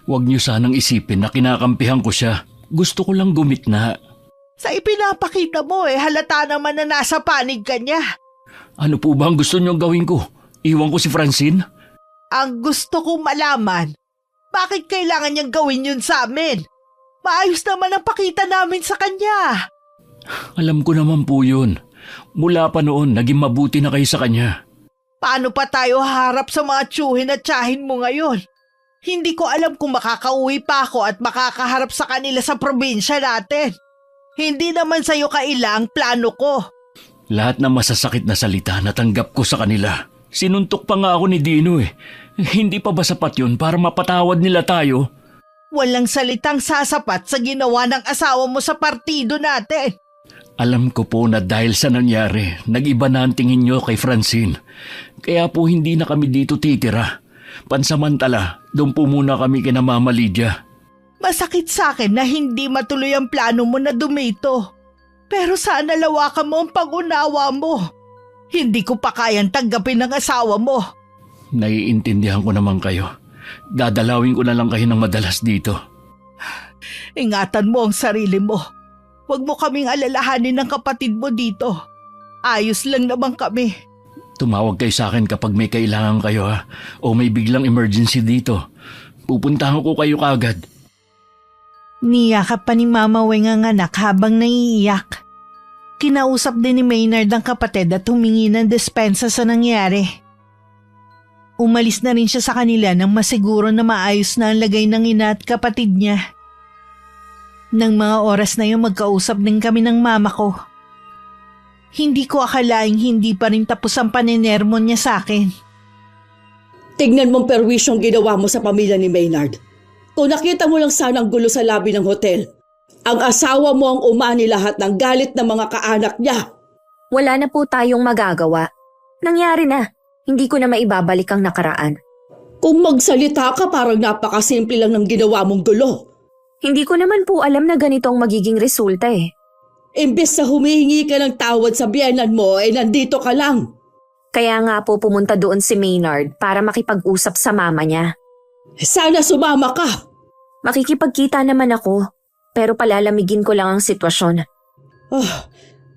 Huwag niyo sanang isipin na kinakampihan ko siya. Gusto ko lang gumitna. Sa ipinapakita mo halata naman na nasa panig ka niya. Ano po ba ang gusto niyong gawin ko? Iwan ko si Francine? Ang gusto kong malaman, bakit kailangan niyang gawin yun sa amin? Maayos naman ang pakita namin sa kanya. Alam ko naman po yun. Mula pa noon, naging mabuti na kayo sa kanya. Paano pa tayo haharap sa mga tiyuhin at tiyahin mo ngayon? Hindi ko alam kung makakauwi pa ako at makakaharap sa kanila sa probinsya natin. Hindi naman sa'yo kaila ang plano ko. Lahat ng masasakit na salita natanggap ko sa kanila. Sinuntok pa nga ako ni Dino Hindi pa ba sapat yun para mapatawad nila tayo? Walang salitang sasapat sa ginawa ng asawa mo sa partido natin. Alam ko po na dahil sa nangyari, nag-iba na ang tingin niyo kay Francine. Kaya po hindi na kami dito titira. Pansamantala, doon po muna kami kina Mama Lydia. Masakit sa akin na hindi matuloy ang plano mo na dumito. Pero sana lawakan mo ang pag-unawa mo. Hindi ko pa kayang tanggapin ng asawa mo. Naiintindihan ko naman kayo. Dadalawin ko na lang kayo ng madalas dito. Ingatan mo ang sarili mo. Huwag mo kaming alalahanin ng kapatid mo dito. Ayos lang naman kami. Tumawag kayo sa akin kapag may kailangan kayo o may biglang emergency dito. Pupuntahan ko kayo kagad. Niyakap pa ni Mama Weng ang anak habang naiiyak. Kinausap din ni Maynard ang kapatid at humingi ng despensa sa nangyari. Umalis na rin siya sa kanila nang masiguro na maayos na ang lagay ng ina at kapatid niya. Nang mga oras na yun magkausap din kami ng mama ko. Hindi ko akalaing hindi pa rin tapos ang paninermon niya sa akin. Tignan mong perwisyong ginawa mo sa pamilya ni Maynard. Kung nakita mo lang sana ang gulo sa labi ng hotel, ang asawa mo ang umani lahat ng galit ng mga kaanak niya. Wala na po tayong magagawa. Nangyari na. Hindi ko na maibabalik ang nakaraan. Kung magsalita ka parang napakasimple lang ng ginawa mong gulo. Hindi ko naman po alam na ganito ang magiging resulta eh. Imbes na humihingi ka ng tawad sa biyenan mo, nandito ka lang. Kaya nga po pumunta doon si Maynard para makipag-usap sa mama niya. Sana sumama ka. Makikipagkita naman ako, pero palalamigin ko lang ang sitwasyon.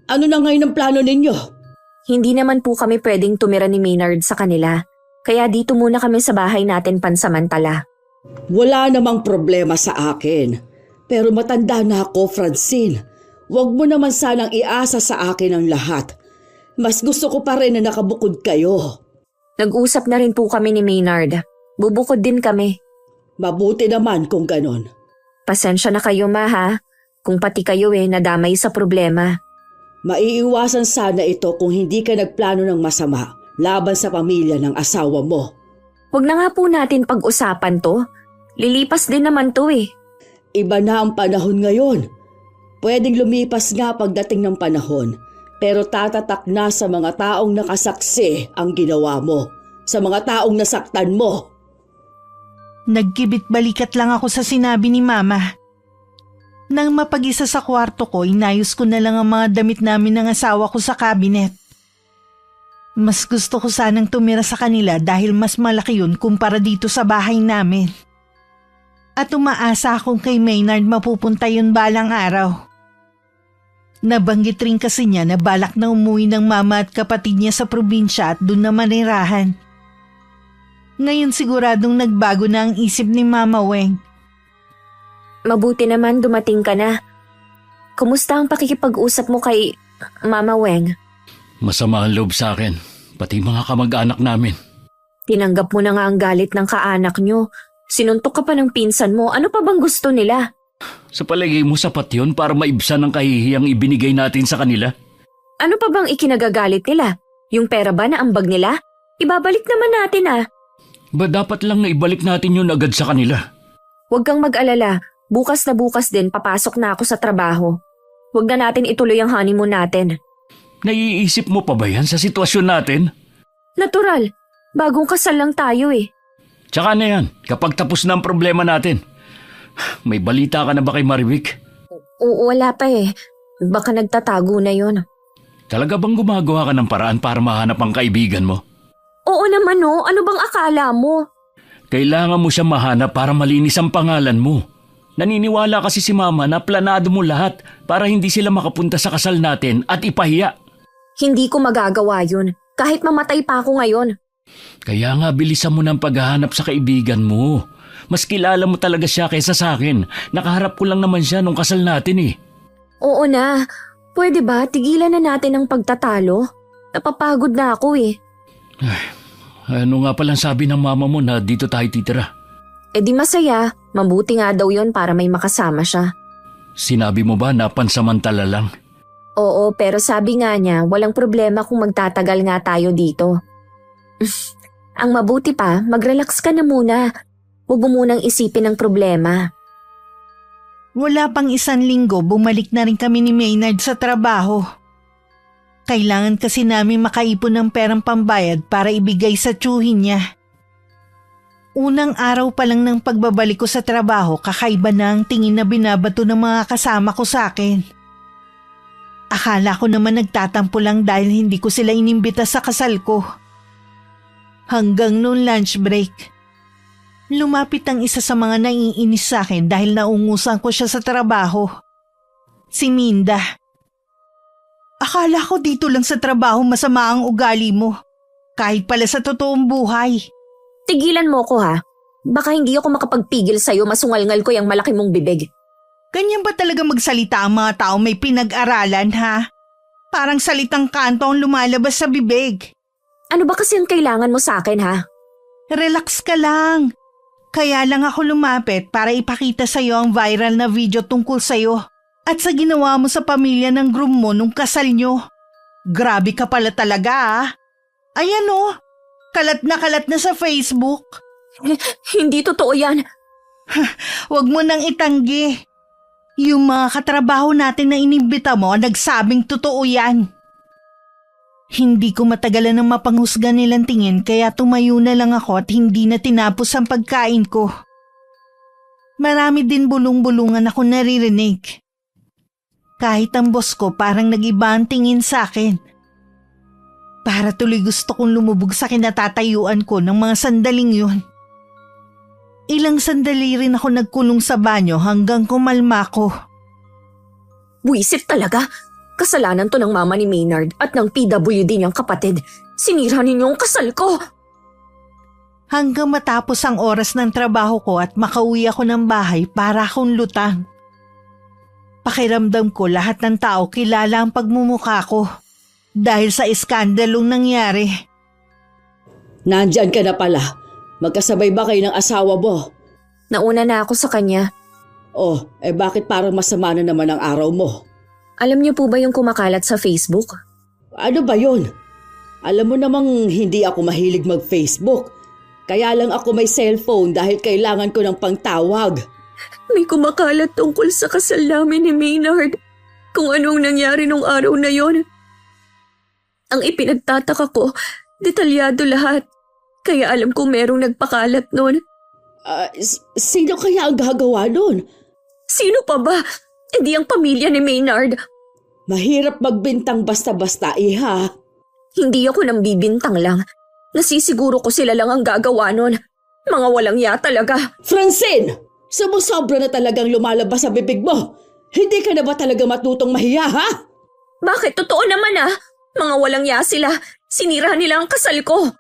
Ano na ngayon ang plano ninyo? Hindi naman po kami pwedeng tumira ni Maynard sa kanila, kaya dito muna kami sa bahay natin pansamantala. Wala namang problema sa akin. Pero matanda na ako, Francine. Huwag mo naman sanang iasa sa akin ang lahat. Mas gusto ko pa rin na nakabukod kayo. Nag-usap na rin po kami ni Maynard. Bubukod din kami. Mabuti naman kung ganon. Pasensya na kayo ma ha, kung pati kayo nadamay sa problema. Maiiwasan sana ito kung hindi ka nagplano ng masama laban sa pamilya ng asawa mo. Huwag na nga po natin pag-usapan to. Lilipas din naman to eh. Iba na ang panahon ngayon. Pwedeng lumipas nga pagdating ng panahon. Pero tatatak na sa mga taong nakasaksi ang ginawa mo. Sa mga taong nasaktan mo. Nagkibit-balikat lang ako sa sinabi ni Mama. Nang mapag-isa sa kwarto ko, inayos ko na lang ang mga damit namin ng asawa ko sa cabinet. Mas gusto ko sanang tumira sa kanila dahil mas malaki yun kumpara dito sa bahay namin. At umaasa akong kay Maynard mapupunta yun balang araw. Nabanggit rin kasi niya na balak na umuwi ng mama at kapatid niya sa probinsya at doon na manirahan. Ngayon siguradong nagbago na ang isip ni Mama Weng. Mabuti naman dumating ka na. Kumusta ang pakikipag-usap mo kay Mama Weng? Masama ang loob sa akin, pati mga kamag-anak namin. Tinanggap mo na nga ang galit ng kaanak nyo. Sinuntok ka pa ng pinsan mo. Ano pa bang gusto nila? Sa palagay mo sapat yun para maibsan ang kahihiyang ibinigay natin sa kanila? Ano pa bang ikinagagalit nila? Yung pera ba na ambag nila? Ibabalik naman natin Ba dapat lang na ibalik natin yun agad sa kanila? Huwag kang mag-alala. Bukas na bukas din papasok na ako sa trabaho. Huwag na natin ituloy ang honeymoon natin. Naiisip mo pa ba yan sa sitwasyon natin? Natural. Bagong kasal lang tayo eh. Tsaka na yan, kapag tapos na ang problema natin. May balita ka na ba kay Marivic? Wala pa eh. Baka nagtatago na yon. Talaga bang gumagawa ka ng paraan para mahanap ang kaibigan mo? Oo naman oh. Ano bang akala mo? Kailangan mo siya mahanap para malinis ang pangalan mo. Naniniwala kasi si Mama na planado mo lahat para hindi sila makapunta sa kasal natin at ipahiya. Hindi ko magagawa yun. Kahit mamatay pa ako ngayon. Kaya nga bilisan mo ng paghahanap sa kaibigan mo. Mas kilala mo talaga siya kaysa sa akin. Nakaharap ko lang naman siya nung kasal natin eh. Oo na. Pwede ba tigilan na natin ang pagtatalo? Napapagod na ako eh. Ano nga palang sabi ng mama mo na dito tayo titira? Di masaya. Mabuti nga daw yon para may makasama siya. Sinabi mo ba na pansamantala lang? Oo, pero sabi nga niya walang problema kung magtatagal nga tayo dito. Ang mabuti pa, mag-relax ka na muna. Huwag mo munang isipin ang problema. Wala pang 1 linggo, bumalik na rin kami ni Maynard sa trabaho. Kailangan kasi namin makaipon ng perang pambayad para ibigay sa tiyuhin niya. Unang araw pa lang ng pagbabalik ko sa trabaho, kakaiba na ang tingin na binabato ng mga kasama ko sa akin. Akala ko naman nagtatampo lang dahil hindi ko sila inimbita sa kasal ko. Hanggang noon lunch break, lumapit ang isa sa mga naiinis sa akin dahil naungusan ko siya sa trabaho. Si Minda. Akala ko dito lang sa trabaho masama ang ugali mo. Kahit pala sa totoong buhay. Tigilan mo ko ha. Baka hindi ako makapagpigil sa'yo, masungalngal ko yung malaki mong bibig. Ganyan ba talaga magsalita ang mga tao may pinag-aralan, ha? Parang salitang kanto ang lumalabas sa bibig. Ano ba kasi ang kailangan mo sa akin, ha? Relax ka lang. Kaya lang ako lumapit para ipakita sa'yo ang viral na video tungkol sa'yo at sa ginawa mo sa pamilya ng groom mo nung kasal nyo. Grabe ka pala talaga, ah. Ayan oh, kalat na sa Facebook. Hindi totoo yan. Huwag mo nang itanggi. Yung mga katrabaho natin na inimbita mo, nagsabing totoo yan. Hindi ko matagalan ng mapanghusga nilang tingin kaya tumayo na lang ako at hindi na tinapos ang pagkain ko. Marami din bulong-bulungan ako naririnig. Kahit ang boss ko parang nag-iba ang tingin sa akin. Para tuloy gusto kong lumubog sa kinatatayuan ko ng mga sandaling yun. Ilang sandali rin ako nagkulong sa banyo hanggang kumalma ko. Buisit talaga. Kasalanan to ng mama ni Maynard at ng PWD niyang kapatid. Sinira ninyo ang kasal ko. Hanggang matapos ang oras ng trabaho ko at makauwi ako ng bahay para akong lutang. Pakiramdam ko lahat ng tao kilala ang pagmumukha ko dahil sa iskandalong nangyari. Nandyan ka na pala. Magkasabay ba kayo ng asawa mo? Nauna na ako sa kanya. Oh, bakit parang masama na naman ang araw mo? Alam niyo po ba yung kumakalat sa Facebook? Ano ba yun? Alam mo namang hindi ako mahilig mag-Facebook. Kaya lang ako may cellphone dahil kailangan ko ng pangtawag. May kumakalat tungkol sa kasal namin ni Maynard. Kung anong nangyari nung araw na yon. Ang ipinagtataka ko, detalyado lahat. Kaya alam ko merong nagpakalat nun. Sino kaya ang gagawa nun? Sino pa ba? Hindi ang pamilya ni Maynard. Mahirap magbintang basta-basta, iha. Hindi ako nang bibintang lang. Nasisiguro ko sila lang ang gagawa nun. Mga walang ya talaga. Francine! Sumusobra na talagang lumalabas sa bibig mo. Hindi ka na ba talaga matutong mahiya, ha? Bakit? Totoo naman ah. Mga walang ya sila. Sinira nila ang kasal ko.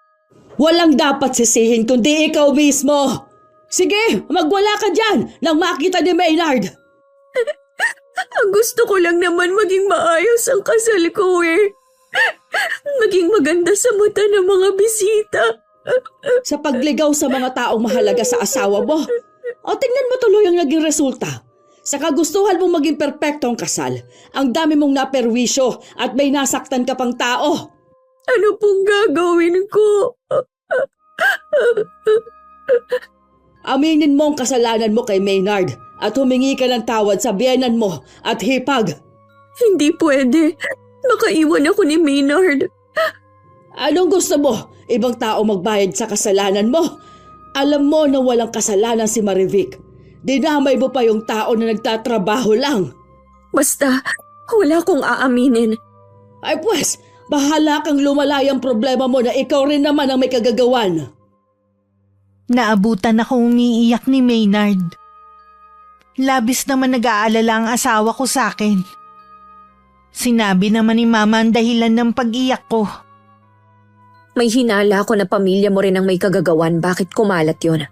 Walang dapat sisihin kundi ikaw mismo. Sige, magwala ka dyan nang makita ni Maynard. Ang gusto ko lang naman maging maayos ang kasal ko eh. Maging maganda sa mata ng mga bisita. Sa pagligaw sa mga taong mahalaga sa asawa mo. O tingnan mo tuloy ang naging resulta. Sa kagustuhan mong maging perpektong kasal, ang dami mong naperwisyo at may nasaktan ka pang tao. Ano pong gagawin ko? Aminin mo ang kasalanan mo kay Maynard at humingi ka ng tawad sa biyenan mo at hipag. Hindi pwede. Makaiwan ako ni Maynard. Anong gusto mo? Ibang tao magbayad sa kasalanan mo? Alam mo na walang kasalanan si Marivic. Dinamay mo pa yung tao na nagtatrabaho lang. Basta, wala kong aaminin. Ay pues, bahala kang lumalayang problema mo na ikaw rin naman ang may kagagawan. Naabutan ako umiiyak ni Maynard. Labis naman nag-aalala ang asawa ko sa akin. Sinabi naman ni Mama ang dahilan ng pag-iyak ko. May hinala ako na pamilya mo rin ang may kagagawan. Bakit kumalat yun?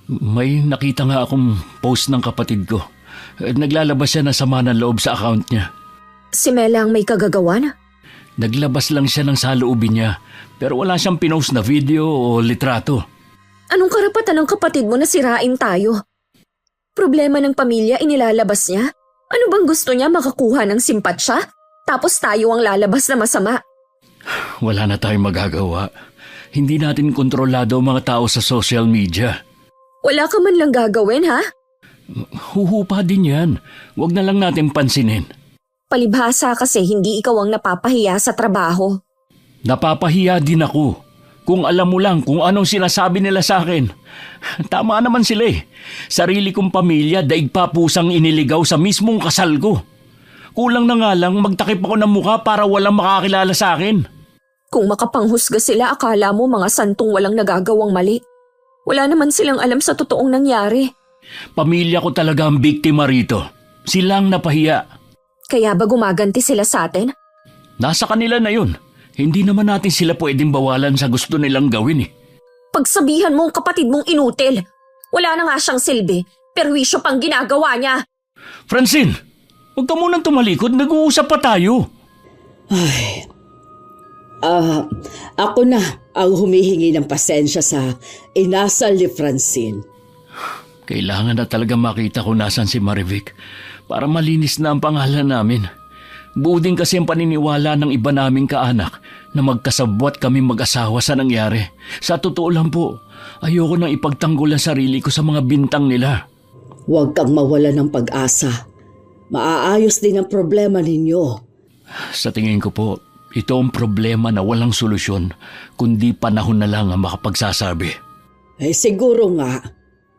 May nakita nga akong post ng kapatid ko. Naglalabas siya ng sama ng loob sa account niya. Si Mela ang may kagagawan? Naglabas lang siya ng saloobin niya pero wala siyang pinost na video o litrato. Anong karapatan ng kapatid mo na sirain tayo? Problema ng pamilya inilalabas niya? Ano bang gusto niya, makakuha ng simpatsya? Tapos tayo ang lalabas na masama. Wala na tayong magagawa. Hindi natin kontrolado ang mga tao sa social media. Wala ka man lang gagawin, ha? Huhupa din yan. Huwag na lang natin pansinin. Palibhasa kasi hindi ikaw ang napapahiya sa trabaho. Napapahiya din ako. Kung alam mo lang kung anong sinasabi nila sa akin. Tama naman sila eh. Sarili kong pamilya daig pa pusang iniligaw sa mismong kasal ko. Kulang na nga lang magtakip ako ng mukha para walang makakilala sa akin. Kung makapanghusga sila, akala mo mga santong walang nagagawang mali. Wala naman silang alam sa totoong nangyari. Pamilya ko talaga ang biktima rito. Silang napahiya. Kaya ba gumaganti sila sa atin? Nasa kanila na yun. Hindi naman natin sila pwedeng bawalan sa gusto nilang gawin eh. Pagsabihan mo ang kapatid mong inutil. Wala na nga siyang silbi, perwisyo pang ginagawa niya. Francine, huwag ka munang tumalikod. Nag-uusap pa tayo. Ako na ang humihingi ng pasensya sa inasal ni Francine. Kailangan na talaga makita kung nasan si Marivic para malinis na ang pangalan namin. Buding kasi ang paniniwala ng iba naming kaanak na magkasabwat kami mag-asawa sa nangyari. Sa totoo lang po, ayoko nang ipagtanggol ang sarili ko sa mga bintang nila. Huwag kang mawala ng pag-asa. Maaayos din ang problema ninyo. Sa tingin ko po, ito ang problema na walang solusyon kundi panahon na lang ang makapagsasabi. Siguro nga.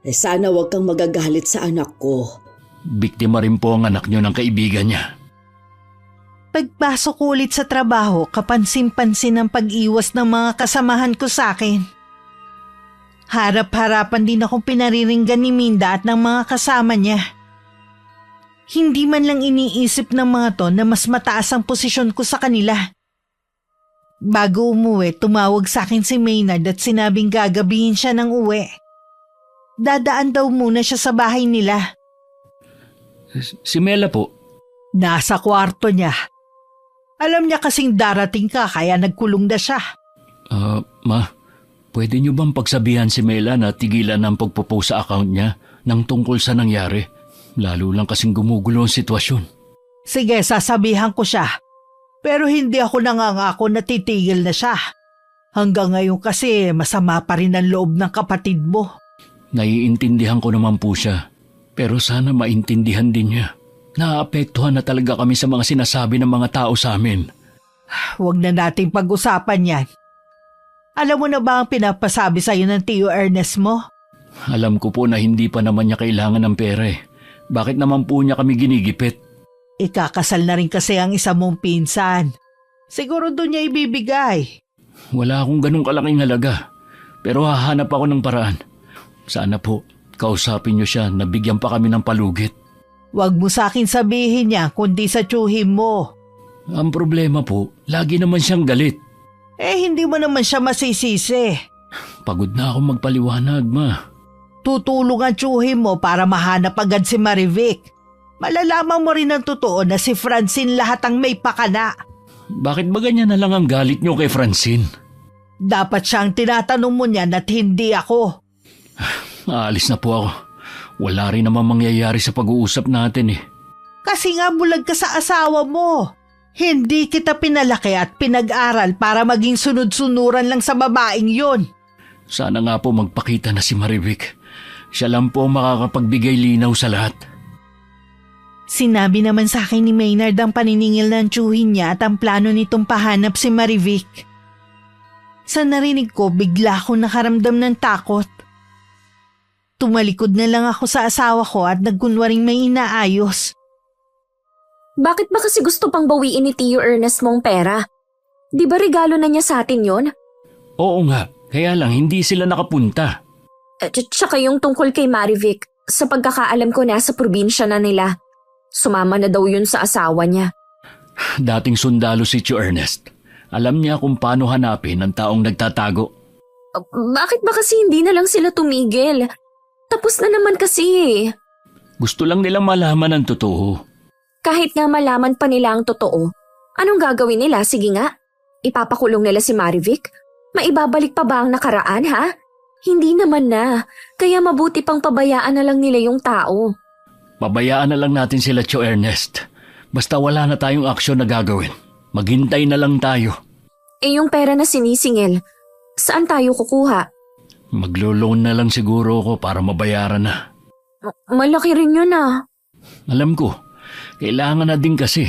Sana huwag kang magagalit sa anak ko. Biktima rin po ang anak niyo ng kaibigan niya. Pagpasok ko ulit sa trabaho, kapansin-pansin ang pag-iwas ng mga kasamahan ko sa akin. Harap-harapan din akong pinariringgan ni Minda at ng mga kasama niya. Hindi man lang iniisip ng mga to na mas mataas ang posisyon ko sa kanila. Bago umuwi, tumawag sa akin si Maynard at sinabing gagabihin siya ng uwi. Dadaan daw muna siya sa bahay nila. Si Mela po. Nasa kwarto niya. Alam niya kasing darating ka kaya nagkulong na siya. Ma, pwede niyo bang pagsabihan si Mela na tigilan ang pagpo-post sa account niya nang tungkol sa nangyari? Lalo lang kasing gumugulo ang sitwasyon. Sige, sasabihan ko siya. Pero hindi ako nangangako na titigil na siya. Hanggang ngayon kasi masama pa rin ang loob ng kapatid mo. Naiintindihan ko naman po siya. Pero sana maintindihan din niya. Naapektuhan na talaga kami sa mga sinasabi ng mga tao sa amin. Huwag na nating pag-usapan yan. Alam mo na ba ang pinapasabi sa'yo ng Tio Ernest mo? Alam ko po na hindi pa naman niya kailangan ng pera eh. Bakit naman po niya kami ginigipit? Ikakasal na rin kasi ang isa mong pinsan. Siguro doon niya ibibigay. Wala akong ganong kalaking halaga. Pero hahanap ako ng paraan. Sana po, kausapin niyo siya na bigyan pa kami ng palugit. Huwag mo sa akin sabihin niya kundi sa tiyuhin mo. Ang problema po, lagi naman siyang galit. Hindi mo naman siya masisisi. Pagod na akong magpaliwanag, ma. Tutulong ang tiyuhin mo para mahanap agad si Marivic. Malalaman mo rin ang totoo na si Francine lahat ang may pakana. Bakit ba ganyan na lang ang galit niyo kay Francine? Dapat siyang tinatanong mo niyan at hindi ako. Aalis na po ako. Wala rin naman mangyayari sa pag-uusap natin eh. Kasi nga bulag ka sa asawa mo. Hindi kita pinalaki at pinag-aral para maging sunod-sunuran lang sa babaeng yon. Sana nga po magpakita na si Marivic. Siya lang po makakapagbigay linaw sa lahat. Sinabi naman sa akin ni Maynard ang paniningil ng tiyuhin niya at ang plano nitong pahanap si Marivic. Sa narinig ko, bigla akong nakaramdam ng takot. Tumalikod na lang ako sa asawa ko at nagkunwaring may inaayos. Bakit ba kasi gusto pang bawiin ni Tio Ernest mong pera? Di ba regalo na niya sa atin yon? Oo nga, kaya lang hindi sila nakapunta. Tsaka yung tungkol kay Marivic, sa pagkakaalam ko nasa probinsya na nila. Sumama na daw yun sa asawa niya. Dating sundalo si Tio Ernest. Alam niya kung paano hanapin ang taong nagtatago. Bakit ba kasi hindi na lang sila tumigil? Tapos na naman kasi eh. Gusto lang nilang malaman ang totoo. Kahit nga malaman pa nila ang totoo, anong gagawin nila? Sige nga, ipapakulong nila si Marivic? Maibabalik pa ba ang nakaraan ha? Hindi naman na, kaya mabuti pang pabayaan na lang nila yung tao. Pabayaan na lang natin sila, Tio Ernest. Basta wala na tayong aksyon na gagawin. Maghintay na lang tayo. Yung pera na sinisingil, saan tayo kukuha? Maglo-loan na lang siguro ako para mabayaran na. Malaki rin yun ah. Alam ko, kailangan na din kasi.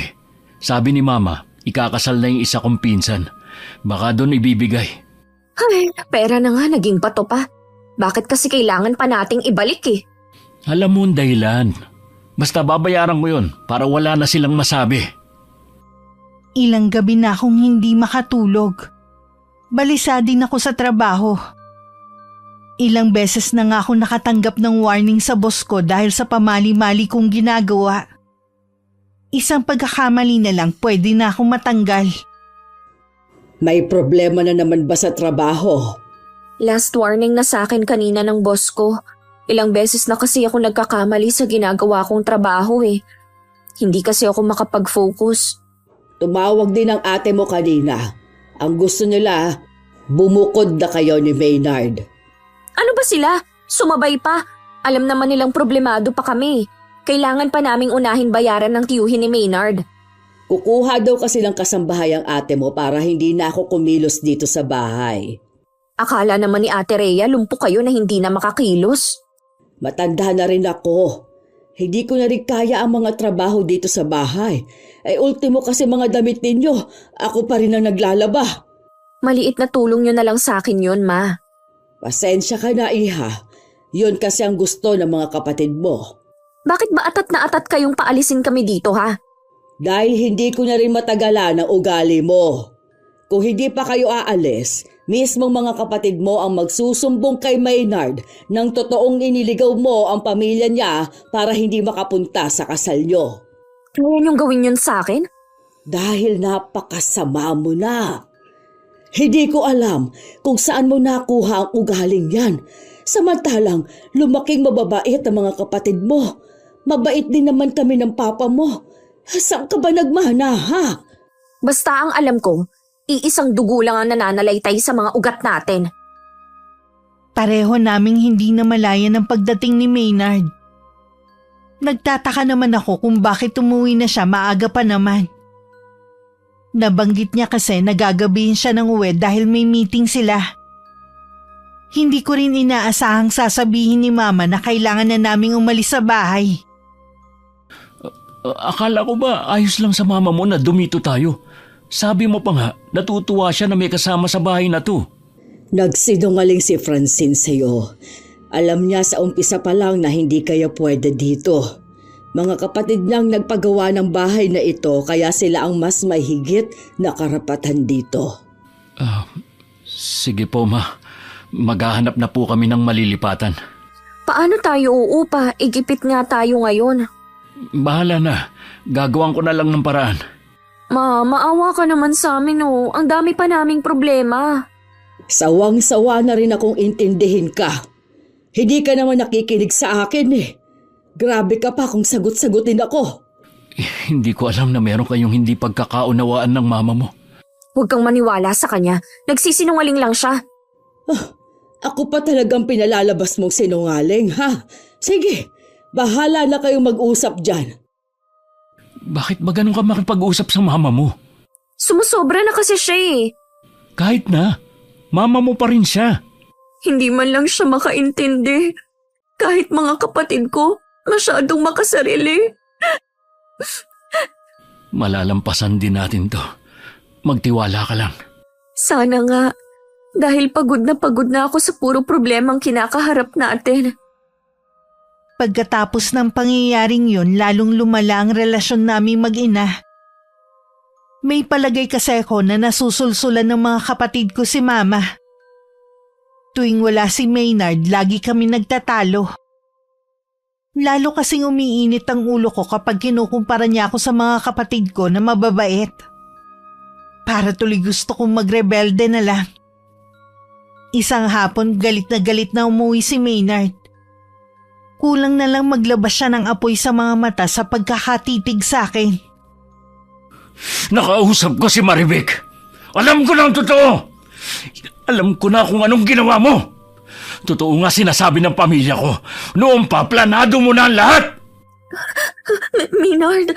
Sabi ni Mama, ikakasal na yung isa kong pinsan. Baka doon ibibigay. Ay, pera na nga naging bato pa. Bakit kasi kailangan pa nating ibalik eh? Alam mo ang dahilan. Basta babayaran ko yun para wala na silang masabi. Ilang gabi na akong hindi makatulog. Balisa din ako sa trabaho. Ilang beses na nga ako nakatanggap ng warning sa boss ko dahil sa pamali-mali kong ginagawa. Isang pagkakamali na lang pwede na akong matanggal. May problema na naman ba sa trabaho? Last warning na sa akin kanina ng boss ko. Ilang beses na kasi ako nagkakamali sa ginagawa kong trabaho eh. Hindi kasi ako makapag-focus. Tumawag din ang ate mo kanina. Ang gusto nila, bumukod na kayo ni Maynard. Ano ba sila? Sumabay pa. Alam naman nilang problemado pa kami. Kailangan pa naming unahin bayaran ng tiyuhin ni Maynard. Kukuha daw kasi ng kasambahay ang ate mo para hindi na ako kumilos dito sa bahay. Akala naman ni Ate Rhea lumpo kayo na hindi na makakilos. Matanda na rin ako. Hindi ko na rin kaya ang mga trabaho dito sa bahay. Ultimo kasi mga damit ninyo, ako pa rin ang naglalaba. Maliit na tulong nyo na lang sa akin yun, Ma. Pasensya ka na, Iha. Yun kasi ang gusto ng mga kapatid mo. Bakit ba atat na atat kayong paalisin kami dito, ha? Dahil hindi ko na rin matagalan ang ugali mo. Kung hindi pa kayo aalis, mismong mga kapatid mo ang magsusumbong kay Maynard ng totoong iniligaw mo ang pamilya niya para hindi makapunta sa kasal nyo. Kaya niyong gawin yun sa akin? Dahil napakasama mo na. Hindi ko alam kung saan mo nakuha ang ugaling yan. Samantalang lumaking mababait ang mga kapatid mo. Mabait din naman kami ng papa mo. Saan ka ba nagmana, ha? Basta ang alam ko, iisang dugo lang ang nananalaytay sa mga ugat natin. Pareho naming hindi na malayan ang pagdating ni Maynard. Nagtataka naman ako kung bakit umuwi na siya maaga pa naman. Nabanggit niya kasi nagagabihin siya ng uwi dahil may meeting sila. Hindi ko rin inaasahang sasabihin ni Mama na kailangan na naming umalis sa bahay. Akala ko ba ayos lang sa mama mo na dumito tayo? Sabi mo pa nga, natutuwa siya na may kasama sa bahay na to. Nagsinungaling si Francine sa'yo. Alam niya sa umpisa pa lang na hindi kayo pwede dito. Mga kapatid niyang nagpagawa ng bahay na ito kaya sila ang mas mahigit na karapatan dito. Sige po, Ma. Maghahanap na po kami ng malilipatan. Paano tayo uupa? Igipit nga tayo ngayon. Bahala na. Gagawan ko na lang ng paraan. Ma, maawa ka naman sa amin oh. Ang dami pa naming problema. Sawang-sawa na rin akong intindihin ka. Hindi ka naman nakikinig sa akin eh. Grabe ka pa kung sagot-sagutin ako. Hindi ko alam na meron kayong hindi pagkakaunawaan ng mama mo. Huwag kang maniwala sa kanya. Nagsisinungaling lang siya. Ako pa talagang pinalalabas mong sinungaling, ha? Sige, bahala na kayong mag-usap dyan. Bakit ba ganun ka makipag-usap sa mama mo? Sumusobra na kasi siya eh. Kahit na, mama mo pa rin siya. Hindi man lang siya makaintindi. Kahit mga kapatid ko, masyadong makasarili. Malalampasan din natin to. Magtiwala ka lang. Sana nga. Dahil pagod na ako sa puro problemang kinakaharap natin. Pagkatapos ng pangyayaring yun, lalong lumala ang relasyon naming mag-ina. May palagay kasi ako na nasusulsulan ng mga kapatid ko si Mama. Tuwing wala si Maynard, lagi kami nagtatalo. Lalo kasing umiinit ang ulo ko kapag kinukumpara niya ako sa mga kapatid ko na mababait. Para tuloy gusto kong magrebelde na lang. Isang hapon galit na umuwi si Maynard. Kulang na lang maglabas siya ng apoy sa mga mata sa pagkakatitig sa akin. Nakausap ko si Marivic. Alam ko na ang totoo. Alam ko na kung anong ginawa mo. Totoo nga sinasabi ng pamilya ko. Noon pa, planado mo na ang lahat. Maynard,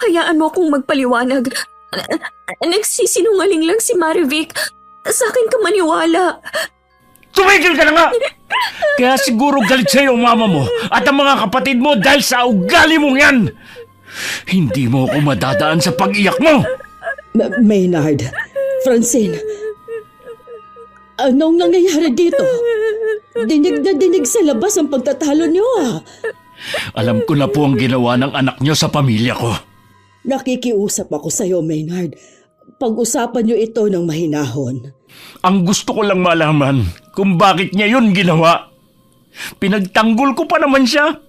hayaan mo akong magpaliwanag. Nagsisinungaling lang si Marivic. Sa akin ka maniwala. Tumigil ka na nga! Kaya siguro galit sa'yo ang mama mo at ang mga kapatid mo dahil sa ugali mong yan. Hindi mo ako madadaan sa pag-iyak mo. Maynard, Francine, anong nangyayari dito? Dinig na dinig sa labas ang pagtatalo niyo ah. Alam ko na po ang ginawa ng anak niyo sa pamilya ko. Nakikiusap ako sa'yo, Maynard. Pag-usapan niyo ito ng mahinahon. Ang gusto ko lang malaman kung bakit niya yun ginawa. Pinagtanggol ko pa naman siya.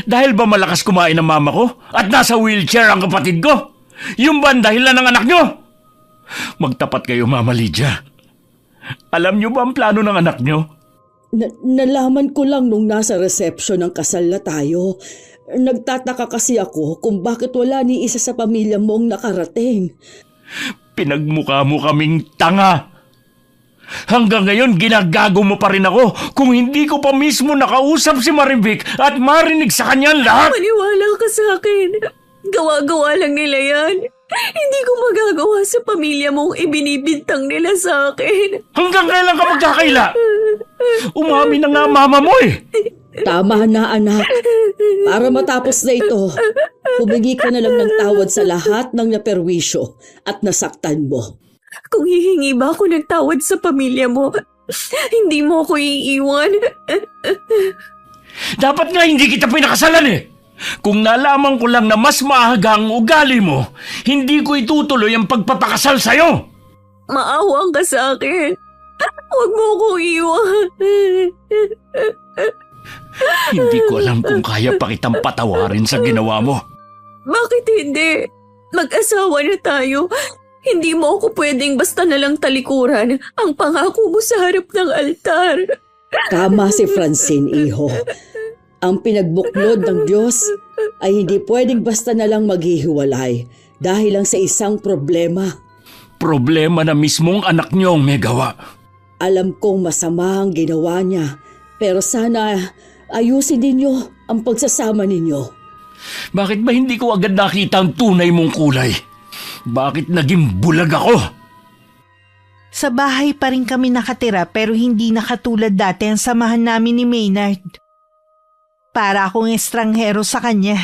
Dahil ba malakas kumain ang mama ko at nasa wheelchair ang kapatid ko? Yung ba ang dahilan ng anak niyo? Magtapat kayo, Mama Lydia. Alam niyo ba ang plano ng anak niyo? Nalaman ko lang nung nasa reception ng kasal na tayo. Nagtataka kasi ako kung bakit wala ni isa sa pamilya mong nakarating. Pinagmukha mo kaming tanga. Hanggang ngayon ginagago mo pa rin ako kung hindi ko pa mismo nakausap si Marimvic at marinig sa kanya lahat. Maniwala ka sa akin. Gawa-gawa lang nila yan. Hindi ko magagawa sa pamilya mong ibinibintang nila sa akin. Hanggang kailan ka magkakaila? Umami na nga mama mo eh. Tama na, anak. Para matapos na ito, humingi ka na lang ng tawad sa lahat ng naperwisyo at nasaktan mo. Kung hihingi ba ako ng tawad sa pamilya mo, hindi mo ako iiwan. Dapat nga hindi kita pinakasalan eh. Kung nalaman ko lang na mas maaga ang ugali mo, hindi ko itutuloy ang pagpapakasal sa'yo. Maawang ka sa akin. Huwag mo akong iwan. Hindi ko alam kung kaya pa kitang patawarin sa ginawa mo. Bakit hindi? Mag-asawa na tayo. Hindi mo ako pwedeng basta nalang talikuran ang pangako mo sa harap ng altar. Tama si Francine, iho. Ang pinagbuklod ng Diyos ay hindi pwedeng basta na lang maghihiwalay dahil lang sa isang problema. Problema na mismong anak niyo ang may gawa. Alam kong masama ang ginawa niya, pero sana ayusin ninyo ang pagsasama ninyo. Bakit ba hindi ko agad nakita ang tunay mong kulay? Bakit naging bulag ako? Sa bahay pa rin kami nakatira pero hindi na katulad dati ang samahan namin ni Maynard. Para akong estranghero sa kanya.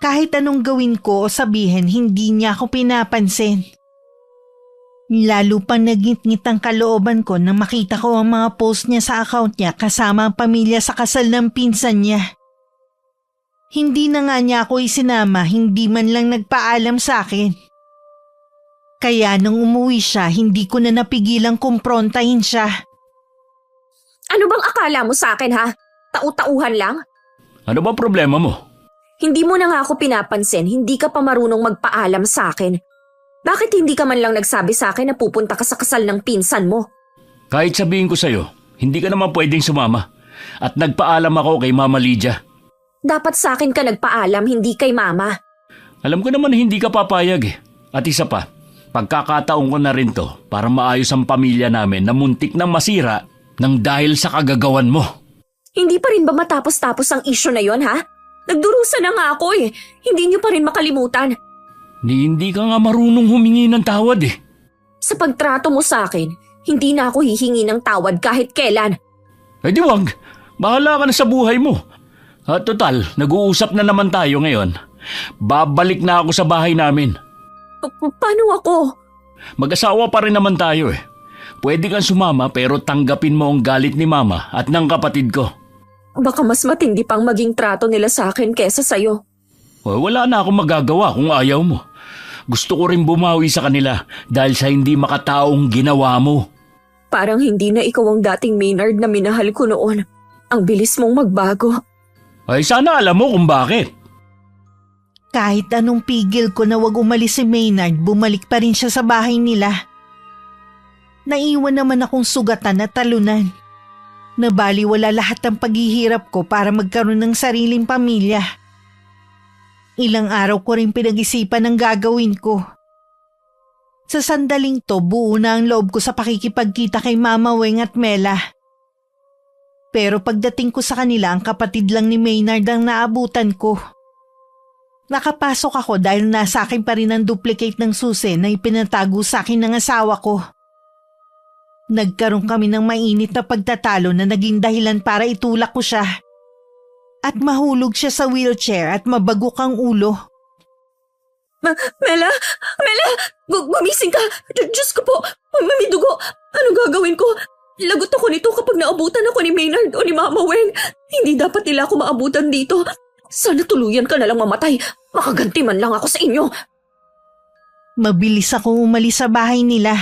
Kahit anong gawin ko o sabihin, hindi niya ako pinapansin. Lalo pang nagngit-ngit ang kalooban ko nang makita ko ang mga post niya sa account niya kasama ang pamilya sa kasal ng pinsan niya. Hindi na nga niya ako isinama, hindi man lang nagpaalam sa akin. Kaya nung umuwi siya, hindi ko na napigilang kumprontahin siya. Ano bang akala mo sa akin, ha? Tau-tauhan lang? Ano ba problema mo? Hindi mo na nga ako pinapansin, hindi ka pa marunong magpaalam sa akin. Bakit hindi ka man lang nagsabi sa akin na pupunta ka sa kasal ng pinsan mo? Kahit sabihin ko sa'yo, hindi ka naman pwedeng sumama. At nagpaalam ako kay Mama Lydia. Dapat sa akin ka nagpaalam, hindi kay Mama. Alam ko naman na hindi ka papayag eh. At isa pa, pagkakataon ko na rin to para maayos ang pamilya namin na muntik na masira nang dahil sa kagagawan mo. Hindi pa rin ba matapos-tapos ang issue na yon, ha? Nagdurusa na nga ako eh. Hindi niyo pa rin makalimutan. Hindi ka nga marunong humingi ng tawad eh. Sa pagtrato mo sa akin, hindi na ako hihingi ng tawad kahit kailan. Eh di wag, bahala ka na sa buhay mo. At total, nag-uusap na naman tayo ngayon. Babalik na ako sa bahay namin. Paano ako? Mag-asawa pa rin naman tayo eh. Pwede kang sumama pero tanggapin mo ang galit ni Mama at ng kapatid ko. Baka mas matindi pang maging trato nila sa akin kesa sa'yo. Wala na akong magagawa kung ayaw mo. Gusto ko rin bumawi sa kanila dahil sa hindi makataong ginawa mo. Parang hindi na ikaw ang dating Maynard na minahal ko noon. Ang bilis mong magbago. Ay sana alam mo kung bakit. Kahit anong pigil ko na wag umalis si Maynard, bumalik pa rin siya sa bahay nila. Naiwan naman akong sugatan at talunan. Nabaliwala lahat ng paghihirap ko para magkaroon ng sariling pamilya. Ilang araw ko rin pinag-isipan ang gagawin ko. Sa sandaling to, buo na ang loob ko sa pakikipagkita kay Mama Weng at Mela. Pero pagdating ko sa kanila, ang kapatid lang ni Maynard ang naabutan ko. Nakapasok ako dahil nasa akin pa rin ang duplicate ng susi na ipinatago sa akin ng asawa ko. Nagkaroon kami ng mainit na pagtatalo na naging dahilan para itulak ko siya. At mahulog siya sa wheelchair at mabagok ang ulo. Mela! Mela! Gumising ka! Diyos ko po! May dugo! Anong gagawin ko? Lagot ako nito kapag naabutan ako ni Maynard o ni Mama Weng. Hindi dapat nila ako maabutan dito. Sana tuluyan ka na lang mamatay. Makaganti man lang ako sa inyo. Mabilis akong umalis sa bahay nila.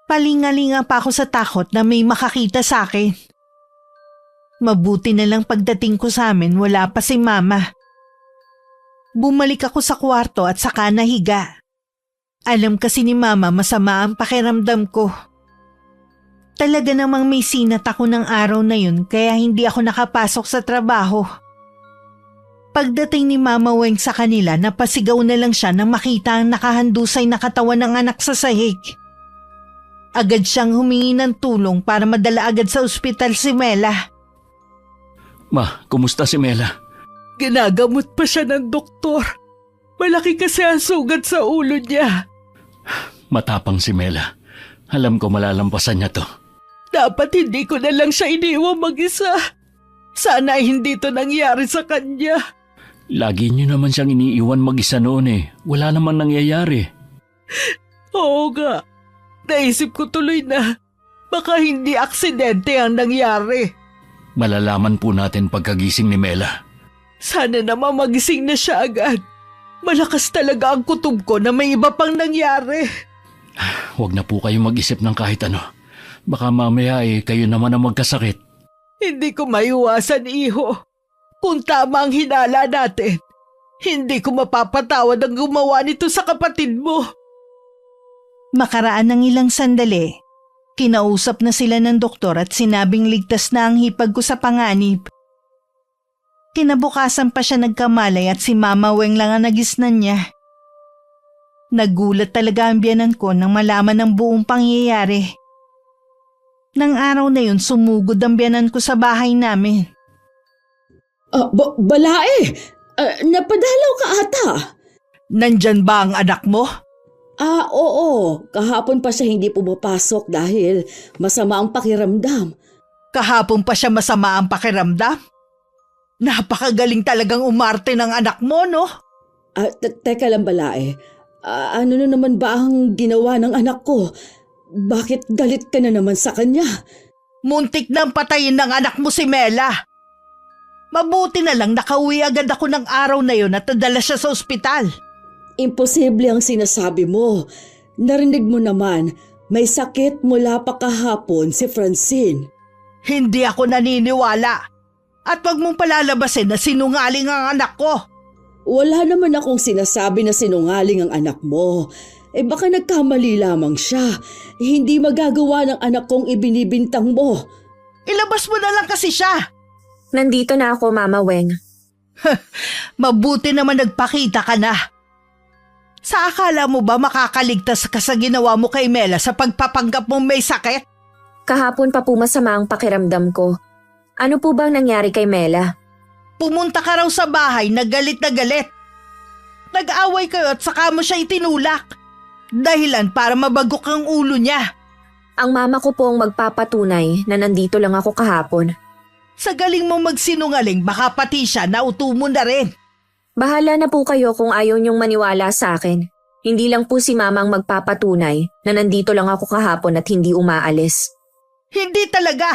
Palingalinga pa ako sa takot na may makakita sa akin. Mabuti na lang pagdating ko sa amin, wala pa si Mama. Bumalik ako sa kwarto at saka nahiga. Alam kasi ni Mama masama ang pakiramdam ko. Talaga namang may sinat ako ng araw na yun kaya hindi ako nakapasok sa trabaho. Pagdating ni Mama Weng sa kanila, napasigaw na lang siya nang makita ang nakahandusay na katawan ng anak sa sahig. Agad siyang humingi ng tulong para madala agad sa ospital si Mela. Ma, kumusta si Mela? Ginagamot pa siya ng doktor. Malaki kasi ang sugat sa ulo niya. Matapang si Mela. Alam ko malalampasan niya to. Dapat hindi ko na lang siya iniwan mag-isa. Sana ay hindi to nangyari sa kanya. Lagi niyo naman siyang iniiwan mag-isa noon eh. Wala namang nangyayari. Oo nga. Naisip ko tuloy na baka hindi aksidente ang nangyari. Malalaman po natin pagkagising ni Mela. Sana naman magising na siya agad. Malakas talaga ang kutob ko na may iba pang nangyari. Huwag na po kayong mag-isip ng kahit ano. Baka mamaya kayo naman ang magkasakit. Hindi ko maiwasan, iho. Kung tama ang hinala natin, hindi ko mapapatawad ang gumawa nito sa kapatid mo. Makaraan ng ilang sandali, kinausap na sila ng doktor at sinabing ligtas na ang hipag ko sa panganib. Kinabukasan pa siya nagkamalay at si Mama Weng lang ang nagisnan niya. Nagulat talaga ang biyanan ko nang malaman ang buong pangyayari. Nang araw na yun, sumugod ang biyanan ko sa bahay namin. Balae! Napadalaw ka ata. Nandyan ba ang anak mo? Oo. Kahapon pa siya hindi pumapasok dahil masama ang pakiramdam. Kahapon pa siya masama ang pakiramdam? Napakagaling talagang umarte ng anak mo, no? Teka lang, Balae. Ano na naman ba ang ginawa ng anak ko? Bakit galit ka na naman sa kanya? Muntik nang patayin ng anak mo si Mela. Mabuti na lang nakauwi agad ako ng araw na yun at nadala siya sa ospital. Imposible ang sinasabi mo. Narinig mo naman, may sakit mula pa kahapon si Francine. Hindi ako naniniwala. At wag mong palalabasin na sinungaling ang anak ko. Wala naman akong sinasabi na sinungaling ang anak mo. Baka nagkamali lamang siya. Hindi magagawa ng anak kong ibinibintang mo. Ilabas mo na lang kasi siya. Nandito na ako, Mama Weng. Mabuti naman nagpakita ka na. Sa akala mo ba makakaligtas ka sa ginawa mo kay Mela sa pagpapanggap mong may sakit? Kahapon pa po masama ang pakiramdam ko. Ano po bang nangyari kay Mela? Pumunta ka raw sa bahay na galit na galit. Nag-away kayo at saka mo siya itinulak. Dahilan para mabagok ang ulo niya. Ang mama ko po ang magpapatunay na nandito lang ako kahapon. Sa galing mo magsinungaling, baka pati siya nauto mo na rin. Bahala na po kayo kung ayaw niyong maniwala sa akin. Hindi lang po si mama ang magpapatunay na nandito lang ako kahapon at hindi umaalis. Hindi talaga.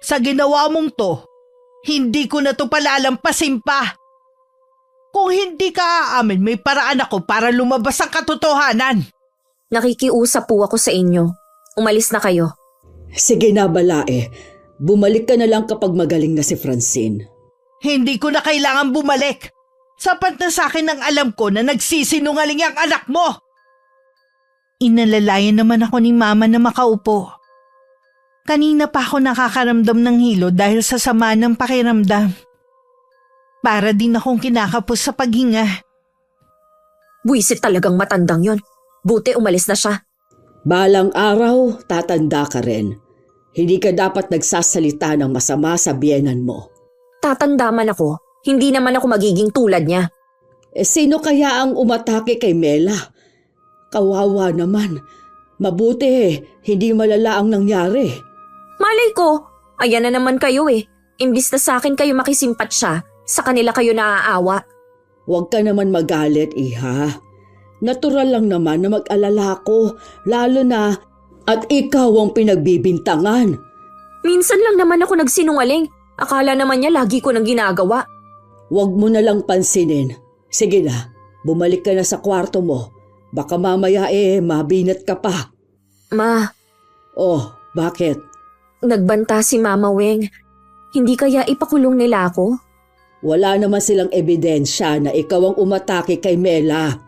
Sa ginawa mong to, hindi ko na to palalampasin pa. Kung hindi ka aamin, may paraan ako para lumabas ang katotohanan. Nakikiusap po ako sa inyo. Umalis na kayo. Sige na, Balae. Bumalik ka na lang kapag magaling na si Francine. Hindi ko na kailangan bumalik. Sapat na sa akin ang alam ko na nagsisinungaling ang anak mo. Inalalayan naman ako ni Mama na makaupo. Kanina pa ako nakakaramdam ng hilo dahil sa sama ng pakiramdam. Para din akong kinakapos sa paghinga. Buwisit talagang matandang yon. Buti umalis na siya. Balang araw, tatanda ka rin. Hindi ka dapat nagsasalita ng masama sa biyenan mo. Tatanda man ako, hindi naman ako magiging tulad niya. Sino kaya ang umatake kay Mela? Kawawa naman. Mabuti, hindi malala ang nangyari. Malay ko, ayan na naman kayo eh. Imbis na sa akin kayo makisimpat siya, sa kanila kayo naaawa. Huwag ka naman magalit, Iha. Natural lang naman na mag-alala ko, lalo na at ikaw ang pinagbibintangan. Minsan lang naman ako nagsinungaling. Akala naman niya lagi ko nang ginagawa. Huwag mo na lang pansinin. Sige na, bumalik ka na sa kwarto mo. Baka mamaya mabinat ka pa. Ma. Oh, bakit? Nagbanta si Mama Weng. Hindi kaya ipakulong nila ako? Wala naman silang ebidensya na ikaw ang umatake kay Mela.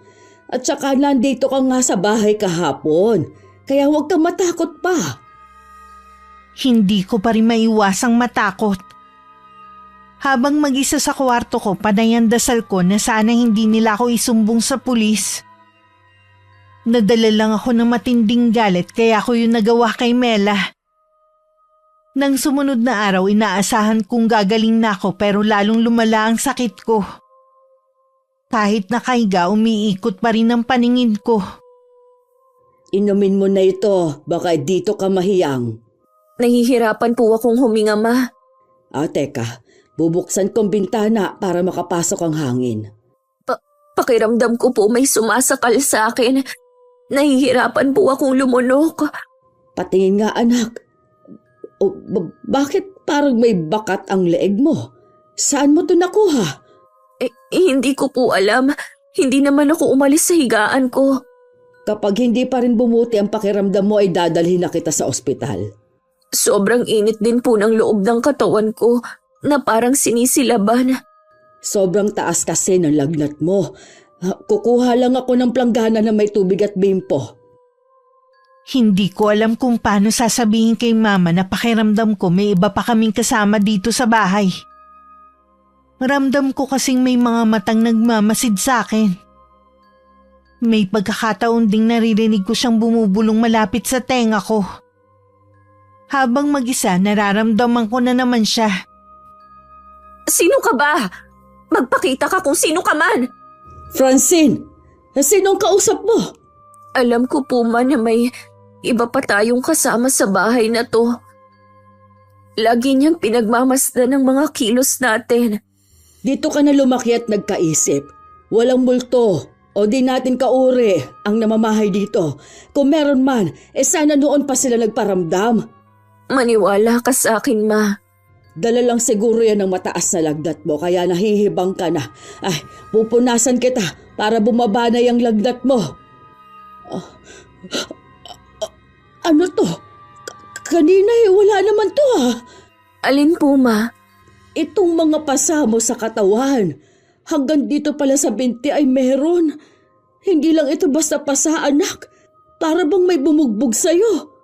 At saka nandito ka nga sa bahay kahapon. Kaya huwag kang matakot pa. Hindi ko pa rin maiwasang matakot. Habang mag-isa sa kwarto ko, panay ang dasal ko na sana hindi nila ako isumbong sa pulis. Nadala lang ako ng matinding galit kaya ako yung nagawa kay Mela. Nang sumunod na araw, inaasahan kong gagaling na ako pero lalong lumala ang sakit ko. Kahit nakahiga, umiikot pa rin ang paningin ko. Inumin mo na ito, baka dito ka mahiyang. Nahihirapan po akong huminga, Ma. Teka, bubuksan kong bintana para makapasok ang hangin. Pakiramdam ko po may sumasakal sa akin. Nahihirapan po akong lumunok. Patingin nga anak. Bakit parang may bakat ang leeg mo? Saan mo to nakuha? Hindi ko po alam. Hindi naman ako umalis sa higaan ko. Kapag hindi pa rin bumuti ang pakiramdam mo ay dadalhin na kita sa ospital. Sobrang init din po ng loob ng katawan ko na parang sinisilaban. Sobrang taas kasi ng lagnat mo. Kukuha lang ako ng planggana na may tubig at bimpo. Hindi ko alam kung paano sasabihin kay Mama na pakiramdam ko may iba pa kaming kasama dito sa bahay. Ramdam ko kasing may mga matang nagmamasid sa akin. May pagkakataon ding naririnig ko siyang bumubulong malapit sa tenga ko. Habang mag-isa, nararamdaman ko na naman siya. Sino ka ba? Magpakita ka kung sino ka man. Francine, sinong kausap mo? Alam ko po man na may iba pa tayong kasama sa bahay na to. Lagi niyang pinagmamasdan ng mga kilos natin. Dito ka na lumaki at nagkaisip. Walang multo o di natin kauri ang namamahay dito. Kung meron man, sana noon pa sila nagparamdam. Maniwala ka sa akin, Ma. Dala lang siguro yan ng mataas na lagnat mo kaya nahihibang ka na. Pupunasan kita para bumaba na yung lagnat mo. Ano to? Kanina wala naman to Alin po, Ma? Itong mga pasa mo sa katawan. Hanggang dito pala sa binti ay meron. Hindi lang ito basta pasa, anak. Para bang may bumugbog sa'yo.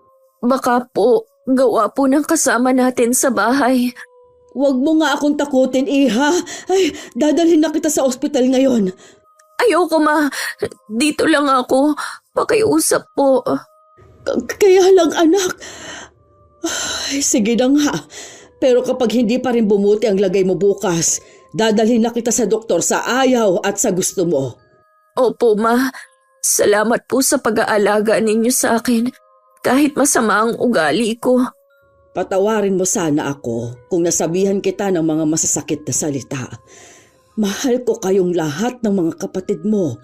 Baka po, gawa po ng kasama natin sa bahay. Huwag mo nga akong takutin, Iha. Dadalhin na kita sa ospital ngayon. Ayoko, Ma. Dito lang ako. Pakiusap po. Kaya lang, anak. Sige na nga. Pero kapag hindi pa rin bumuti ang lagay mo bukas, dadalhin na kita sa doktor sa ayaw at sa gusto mo. Opo, Ma. Salamat po sa pag-aalaga ninyo sa akin. Kahit masama ang ugali ko. Patawarin mo sana ako kung nasabihan kita ng mga masasakit na salita. Mahal ko kayong lahat ng mga kapatid mo.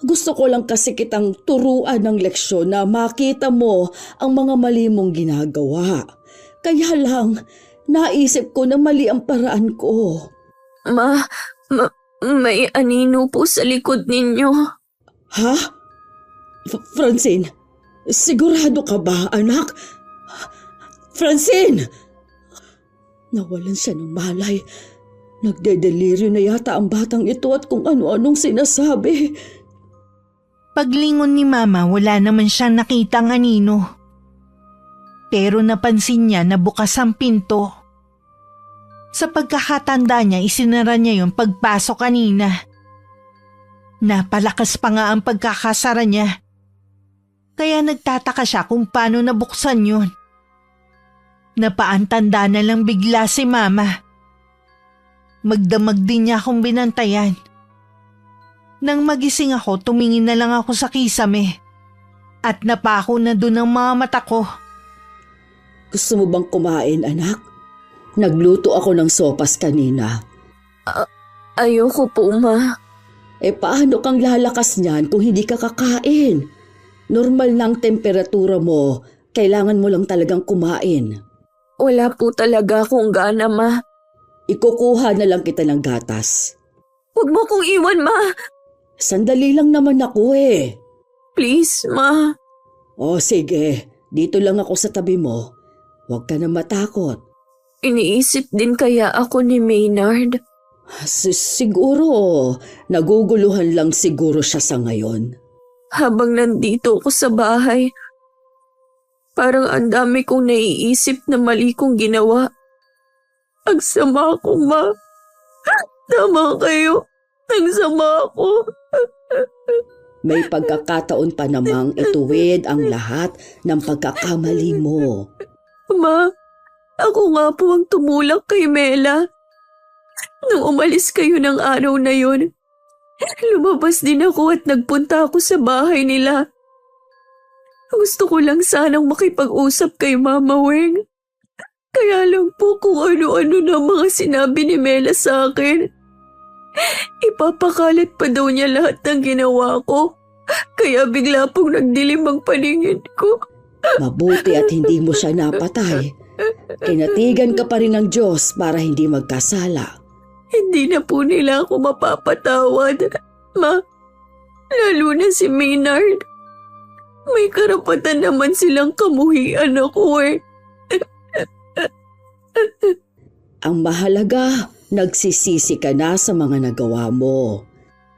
Gusto ko lang kasi kitang turuan ng leksyon na makita mo ang mga mali mong ginagawa. Kaya lang, naisip ko na mali ang paraan ko. May anino po sa likod ninyo. Ha? Francine, sigurado ka ba, anak? Francine! Nawalan siya ng malay. Nagdedeliryo na yata ang batang ito at kung ano-anong sinasabi. Paglingon ni Mama, wala naman siyang nakitang anino. Pero napansin niya na bukas ang pinto. Sa pagkakatanda niya, isinara niya yung pagpasok kanina. Napalakas pa nga ang pagkakasara niya. Kaya nagtataka siya kung paano nabuksan yun. Napaantanda na lang bigla si Mama. Magdamag din niya akong binantayan. Nang magising ako, tumingin na lang ako sa kisame. At napako na dun ang mga mata ko. Gusto mo bang kumain, anak? Nagluto ako ng sopas kanina. Ayoko po, Ma. Paano kang lalakas niyan kung hindi ka kakain? Normal na ang temperatura mo. Kailangan mo lang talagang kumain. Wala po talaga akong gana, Ma. Ikukuha na lang kita ng gatas. Huwag mo kong iwan, Ma. Sandali lang naman ako Please, Ma. Sige. Dito lang ako sa tabi mo. Huwag ka na matakot. Iniisip din kaya ako ni Maynard. Siguro, naguguluhan lang siguro siya sa ngayon. Habang nandito ako sa bahay, Parang ang dami kong naiisip na mali kong ginawa. Ang sama ko, Ma. Tama kayo. Ang sama ko. May pagkakataon pa namang ituwid ang lahat ng pagkakamali mo. Ma, ako nga po ang tumulak kay Mela. Nung umalis kayo ng araw na yon, lumabas din ako at nagpunta ako sa bahay nila. Gusto ko lang sanang makipag-usap kay Mama Weng. Kaya lang po kung ano-ano na mga sinabi ni Mela sa akin. Ipapakalat pa daw niya lahat ng ginawa ko. Kaya bigla pong nagdilim ang paningin ko. Mabuti at hindi mo siya napatay. Kinatigan ka pa rin ng Diyos para hindi magkasala. Hindi na po nila ako mapapatawad, Ma. Lalo na si Maynard. May karapatan naman silang kamuhian ako eh. Ang mahalaga, nagsisisi ka na sa mga nagawa mo.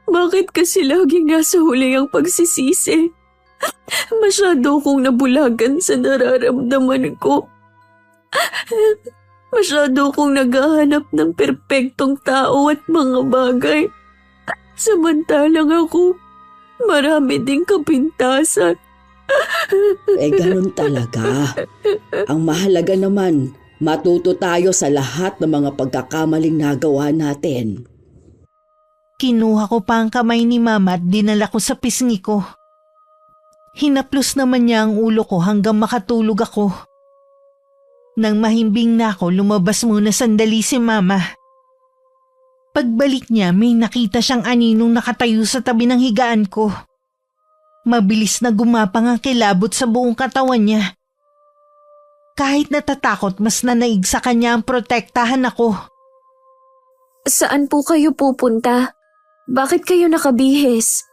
Bakit kasi laging nasa huli ang pagsisisi? Masyado kong nabulagan sa nararamdaman ko. Masyado kong naghahanap ng perpektong tao at mga bagay. Samantalang ako, marami ding kapintasan. Ganun talaga. Ang mahalaga naman, matuto tayo sa lahat ng mga pagkakamaling nagawa natin. Kinuha ko pa ang kamay ni Mama at dinala ko sa pisngi ko. Hinaplos naman niya ang ulo ko hanggang makatulog ako. Nang mahimbing na ako, lumabas muna sandali si Mama. Pagbalik niya, may nakita siyang aninong nakatayo sa tabi ng higaan ko. Mabilis na gumapang ang kilabot sa buong katawan niya. Kahit natatakot, mas nanaig sa kanya ang protektahan ako. Saan po kayo pupunta? Bakit kayo nakabihis?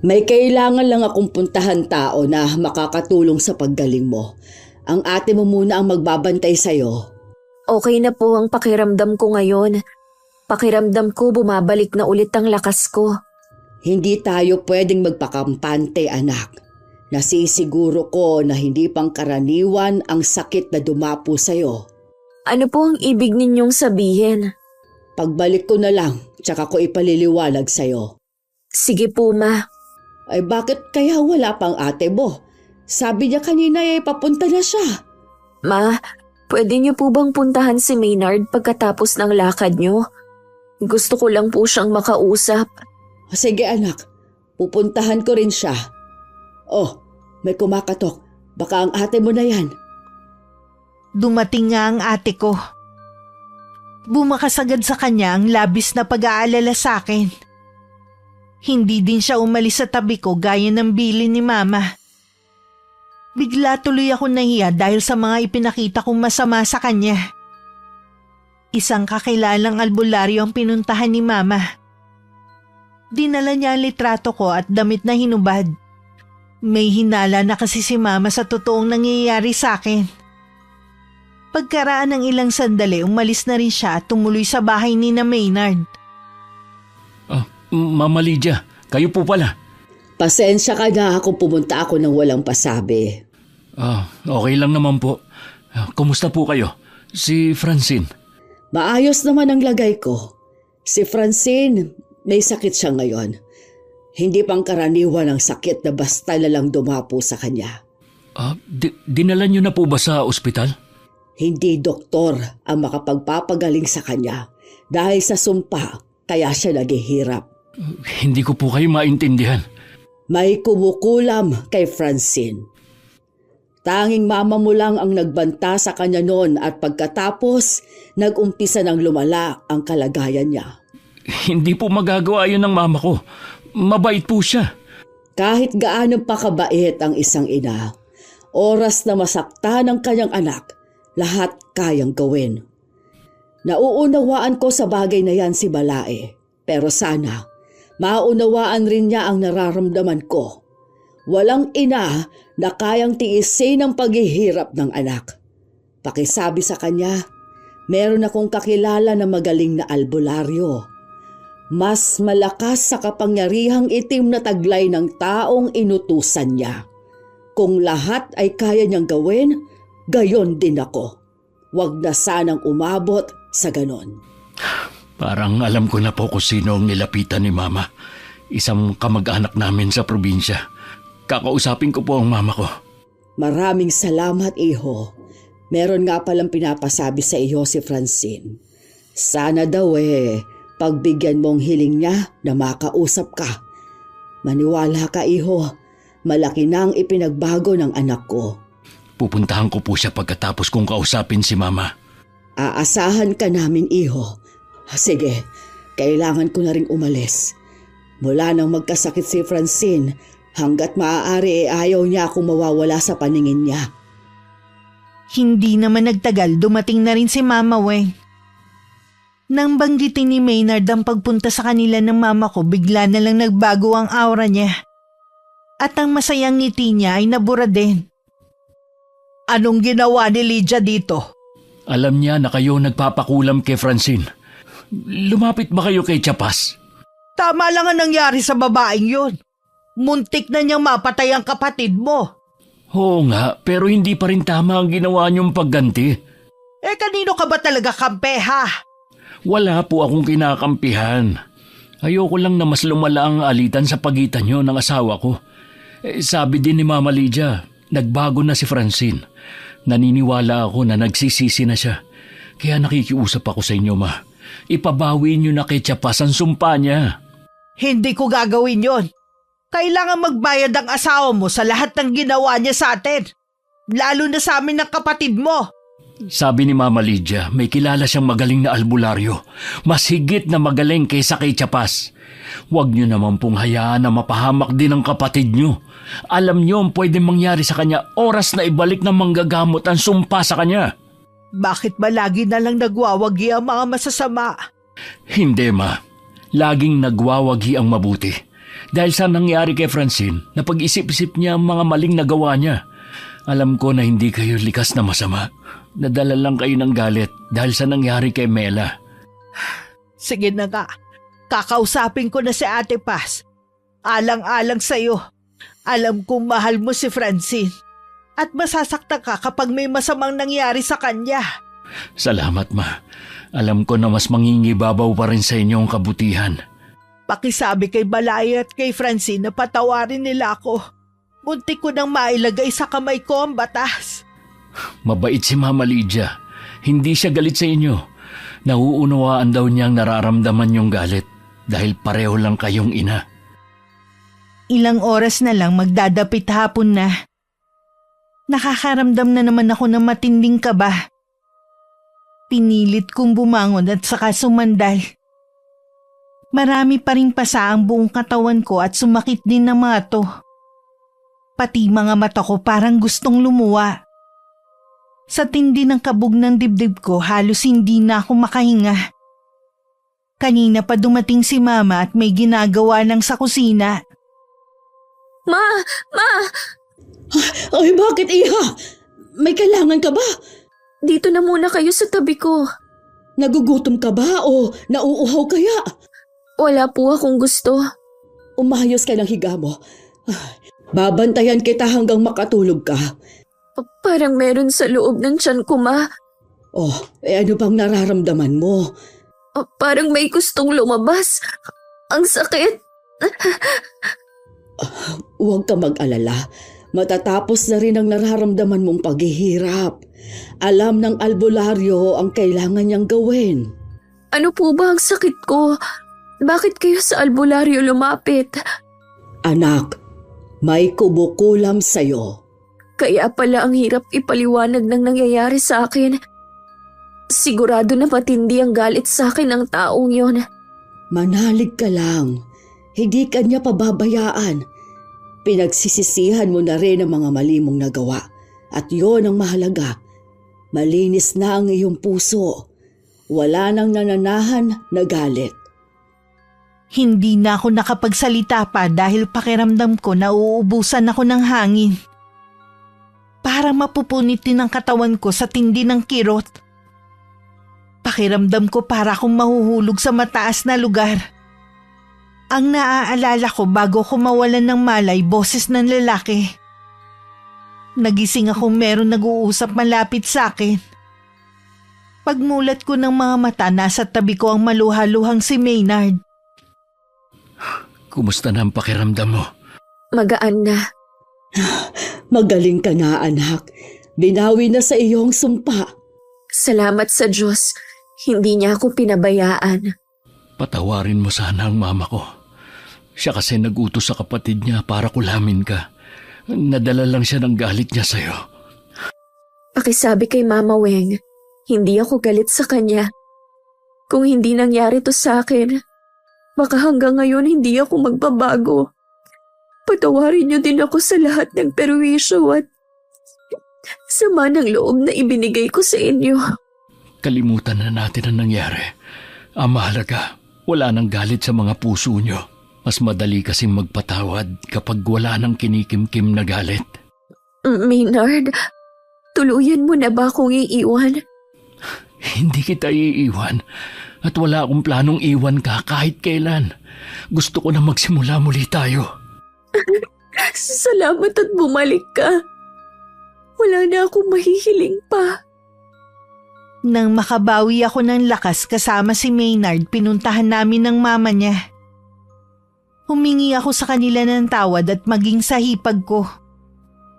May kailangan lang akong puntahan tao na makakatulong sa paggaling mo. Ang ate mo muna ang magbabantay sa'yo. Okay na po ang pakiramdam ko ngayon. Pakiramdam ko bumabalik na ulit ang lakas ko. Hindi tayo pwedeng magpakampante, anak. Nasisiguro ko na hindi pangkaraniwan ang sakit na dumapo sa'yo. Ano po ang ibig ninyong sabihin? Pagbalik ko na lang, tsaka ko ipaliliwanag sa'yo. Sige po, Ma. Ay bakit kaya wala pang ate mo? Sabi niya kanina ay papunta na siya. Ma, pwede niyo po bang puntahan si Maynard pagkatapos ng lakad niyo? Gusto ko lang po siyang makausap. Sige anak, pupuntahan ko rin siya. Oh, may kumakatok. Baka ang ate mo na yan. Dumating nga ang ate ko. Bumakas agad sa kanya ang labis na pag-aalala sa akin. Hindi din siya umalis sa tabi ko gaya ng bilin ni Mama. Bigla tuloy ako nahiya dahil sa mga ipinakita kong masama sa kanya. Isang kakilalang albularyo ang pinuntahan ni Mama. Dinala niya ang litrato ko at damit na hinubad. May hinala na kasi si Mama sa totoong nangyayari sa akin. Pagkaraan ng ilang sandali, umalis na rin siya at tumuloy sa bahay ni na Maynard. Mama Lydia, kayo po pala. Pasensya ka na kung pumunta ako ng walang pasabi. Okay lang naman po. Kumusta po kayo? Si Francine? Maayos naman ang lagay ko. Si Francine, may sakit siya ngayon. Hindi pangkaraniwan ang sakit na basta na lang dumapo sa kanya. Dinala niyo na po ba sa ospital? Hindi doktor ang makapagpapagaling sa kanya. Dahil sa sumpa, kaya siya naghihirap. Hindi ko po kayo maintindihan. May kumukulam kay Francine. Tanging mama mo lang ang nagbanta sa kanya noon at pagkatapos, nag-umpisa ng lumala ang kalagayan niya. Hindi po magagawa yun ng mama ko. Mabait po siya. Kahit gaano pa kabait ang isang ina, oras na masaktan ang kanyang anak, lahat kayang gawin. Nauunawaan ko sa bagay na yan si Balae, pero sana maunawaan rin niya ang nararamdaman ko. Walang ina na kayang tiisin ang paghihirap ng anak. Pakisabi sa kanya, meron akong kakilala na magaling na albularyo. Mas malakas sa kapangyarihang itim na taglay ng taong inutusan niya. Kung lahat ay kaya niyang gawin, gayon din ako. Huwag na sanang umabot sa ganon. Parang alam ko na po kung sino ang nilapitan ni Mama. Isang kamag-anak namin sa probinsya. Kakausapin ko po ang mama ko. Maraming salamat, iho. Meron nga palang pinapasabi sa iyo si Francine. Sana daw pagbigyan mong hiling niya na makausap ka. Maniwala ka, iho. Malaki na ang ipinagbago ng anak ko. Pupuntahan ko po siya pagkatapos kong kausapin si Mama. Aasahan ka namin, iho. Sige, kailangan ko na ring umalis. Mula nang magkasakit si Francine, hanggat maaari ayaw niya akong mawawala sa paningin niya. Hindi naman nagtagal, dumating na rin si Mama Weng. Nang banggitin ni Maynard ang pagpunta sa kanila ng mama ko, bigla na lang nagbago ang aura niya. At ang masayang ngiti niya ay nabura din. Anong ginawa ni Lydia dito? Alam niya na kayo nagpapakulam kay Francine. Lumapit ba kayo kay Chapas? Tama lang ang nangyari sa babaeng yun. Muntik na niyang mapatay ang kapatid mo. Oo nga, pero hindi pa rin tama ang ginawa niyong pagganti. Kanino ka ba talaga kampe, ha? Wala po akong kinakampihan. Ayoko lang na mas lumala ang alitan sa pagitan niyo ng asawa ko. Sabi din ni Mama Lydia, nagbago na si Francine. Naniniwala ako na nagsisisi na siya. Kaya nakikiusap ako sa inyo, Ma. Ipabawi niyo na kay Chapas ang sumpa niya. Hindi ko gagawin yon. Kailangan magbayad ang asawa mo sa lahat ng ginawa niya sa atin. Lalo na sa amin ng kapatid mo. Sabi ni Mama Lydia, may kilala siyang magaling na albularyo. Mas higit na magaling kaysa kay Chapas. Huwag niyo naman pong hayaan na mapahamak din ang kapatid niyo. Alam niyo ang pwedeng mangyari sa kanya oras na ibalik ng manggagamot ang sumpa sa kanya. Bakit ba lagi na lang nagwawagi ang mga masasama? Hindi, Ma. Laging nagwawagi ang mabuti. Dahil sa nangyari kay Francine, napag-isip-isip niya ang mga maling nagawa niya. Alam ko na hindi kayo likas na masama. Nadala lang kayo ng galit dahil sa nangyari kay Mela. Sige na nga. Kakausapin ko na si Ate Paz. Alang-alang sa'yo. Alam kong mahal mo si Francine. At masasaktan ka kapag may masamang nangyari sa kanya. Salamat, Ma. Alam ko na mas mangingibabaw pa rin sa inyo ang kabutihan. Pakisabi kay Balay at kay Francine na patawarin nila ako. Muntik ko nang mailagay sa kamay ko ang batas. Mabait si Mama Lydia. Hindi siya galit sa inyo. Nauunawaan daw niyang nararamdaman yung galit dahil pareho lang kayong ina. Ilang oras na lang magdadapit hapon na. Nakakaramdam na naman ako ng matinding kaba. Pinilit kong bumangon at saka sumandal. Marami pa rin pasa ang buong katawan ko at sumakit din ng mga to. Pati mga mata ko parang gustong lumuwa. Sa tindi ng kabog ng dibdib ko, halos hindi na ako makahinga. Kanina pa dumating si Mama at may ginagawa lang sa kusina. Ma! Ay, bakit, iha? May kailangan ka ba? Dito na muna kayo sa tabi ko. Nagugutom ka ba o nauuhaw kaya? Wala po akong gusto. Umayos ka ng higa mo. Babantayan kita hanggang makatulog ka. Parang meron sa loob ng tiyan ko, Ma. Oh, ano bang nararamdaman mo? Parang may gustong lumabas. Ang sakit. Huwag ka mag-alala. Matatapos na rin ang nararamdaman mong paghihirap. Alam ng albularyo ang kailangan niyang gawin. Ano po ba ang sakit ko? Bakit kayo sa albularyo lumapit? Anak, may kumukulam sa'yo. Kaya pala ang hirap ipaliwanag ng nangyayari sa akin. Sigurado na matindi ang galit sa akin ng taong yon. Manalig ka lang. Hindi ka niya pababayaan. Pinagsisisihan mo na rin ang mga mali mong nagawa. At yon ang mahalaga. Malinis na ang iyong puso. Wala nang nananahan na galit. Hindi na ako nakapagsalita pa dahil pakiramdam ko na uubusan ako ng hangin. Para mapupunit din ang katawan ko sa tindi ng kirot. Pakiramdam ko para akong mahuhulog sa mataas na lugar. Ang naaalala ko bago ko mawalan ng malay, boses ng lalaki. Nagising akong meron nag-uusap malapit sa akin. Pagmulat ko ng mga mata, nasa tabi ko ang maluhaluhang si Maynard. Kumusta na ang pakiramdam mo? Magaan na. Magaling ka na, anak. Binawi na sa iyong sumpa. Salamat sa Diyos. Hindi niya ako pinabayaan. Patawarin mo sana ang mama ko. Siya kasi nag-utos sa kapatid niya para kulamin ka. Nadala lang siya ng galit niya sa'yo. Pakisabi kay Mama Weng, hindi ako galit sa kanya. Kung hindi nangyari to sa akin, baka hanggang ngayon hindi ako magbabago. Patawarin niyo din ako sa lahat ng perwisyo at sama ng loob na ibinigay ko sa inyo. Kalimutan na natin ang nangyari. Ang mahalaga, wala nang galit sa mga puso niyo. Mas madali kasing magpatawad kapag wala nang kinikimkim na galit. Maynard, tuluyan mo na ba akong iiwan? Hindi kita iiwan at wala akong planong iwan ka kahit kailan. Gusto ko na magsimula muli tayo. Salamat at bumalik ka. Wala na akong mahihiling pa. Nang makabawi ako ng lakas kasama si Maynard, pinuntahan namin ng mama niya. Humingi ako sa kanila ng tawad at maging sa hipag ko.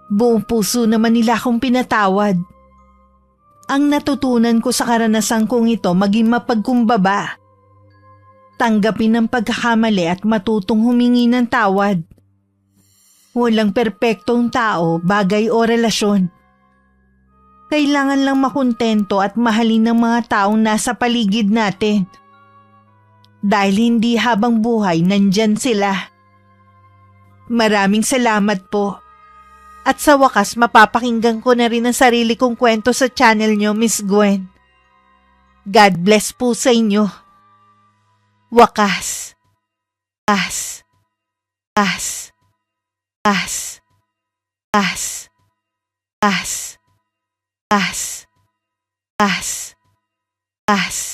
Buong puso naman nila akong pinatawad. Ang natutunan ko sa karanasan kong ito maging mapagkumbaba. Tanggapin ang pagkakamali at matutong humingi ng tawad. Walang perpektong tao, bagay o relasyon. Kailangan lang makontento at mahalin ng mga taong nasa paligid natin. Dahil hindi habang buhay nandyan sila. Maraming salamat po. At sa wakas mapapakinggan ko na rin ang sarili kong kwento sa channel nyo, Miss Gwen. God bless po sa inyo. Wakas. As. As. As. As. As. As. As. As.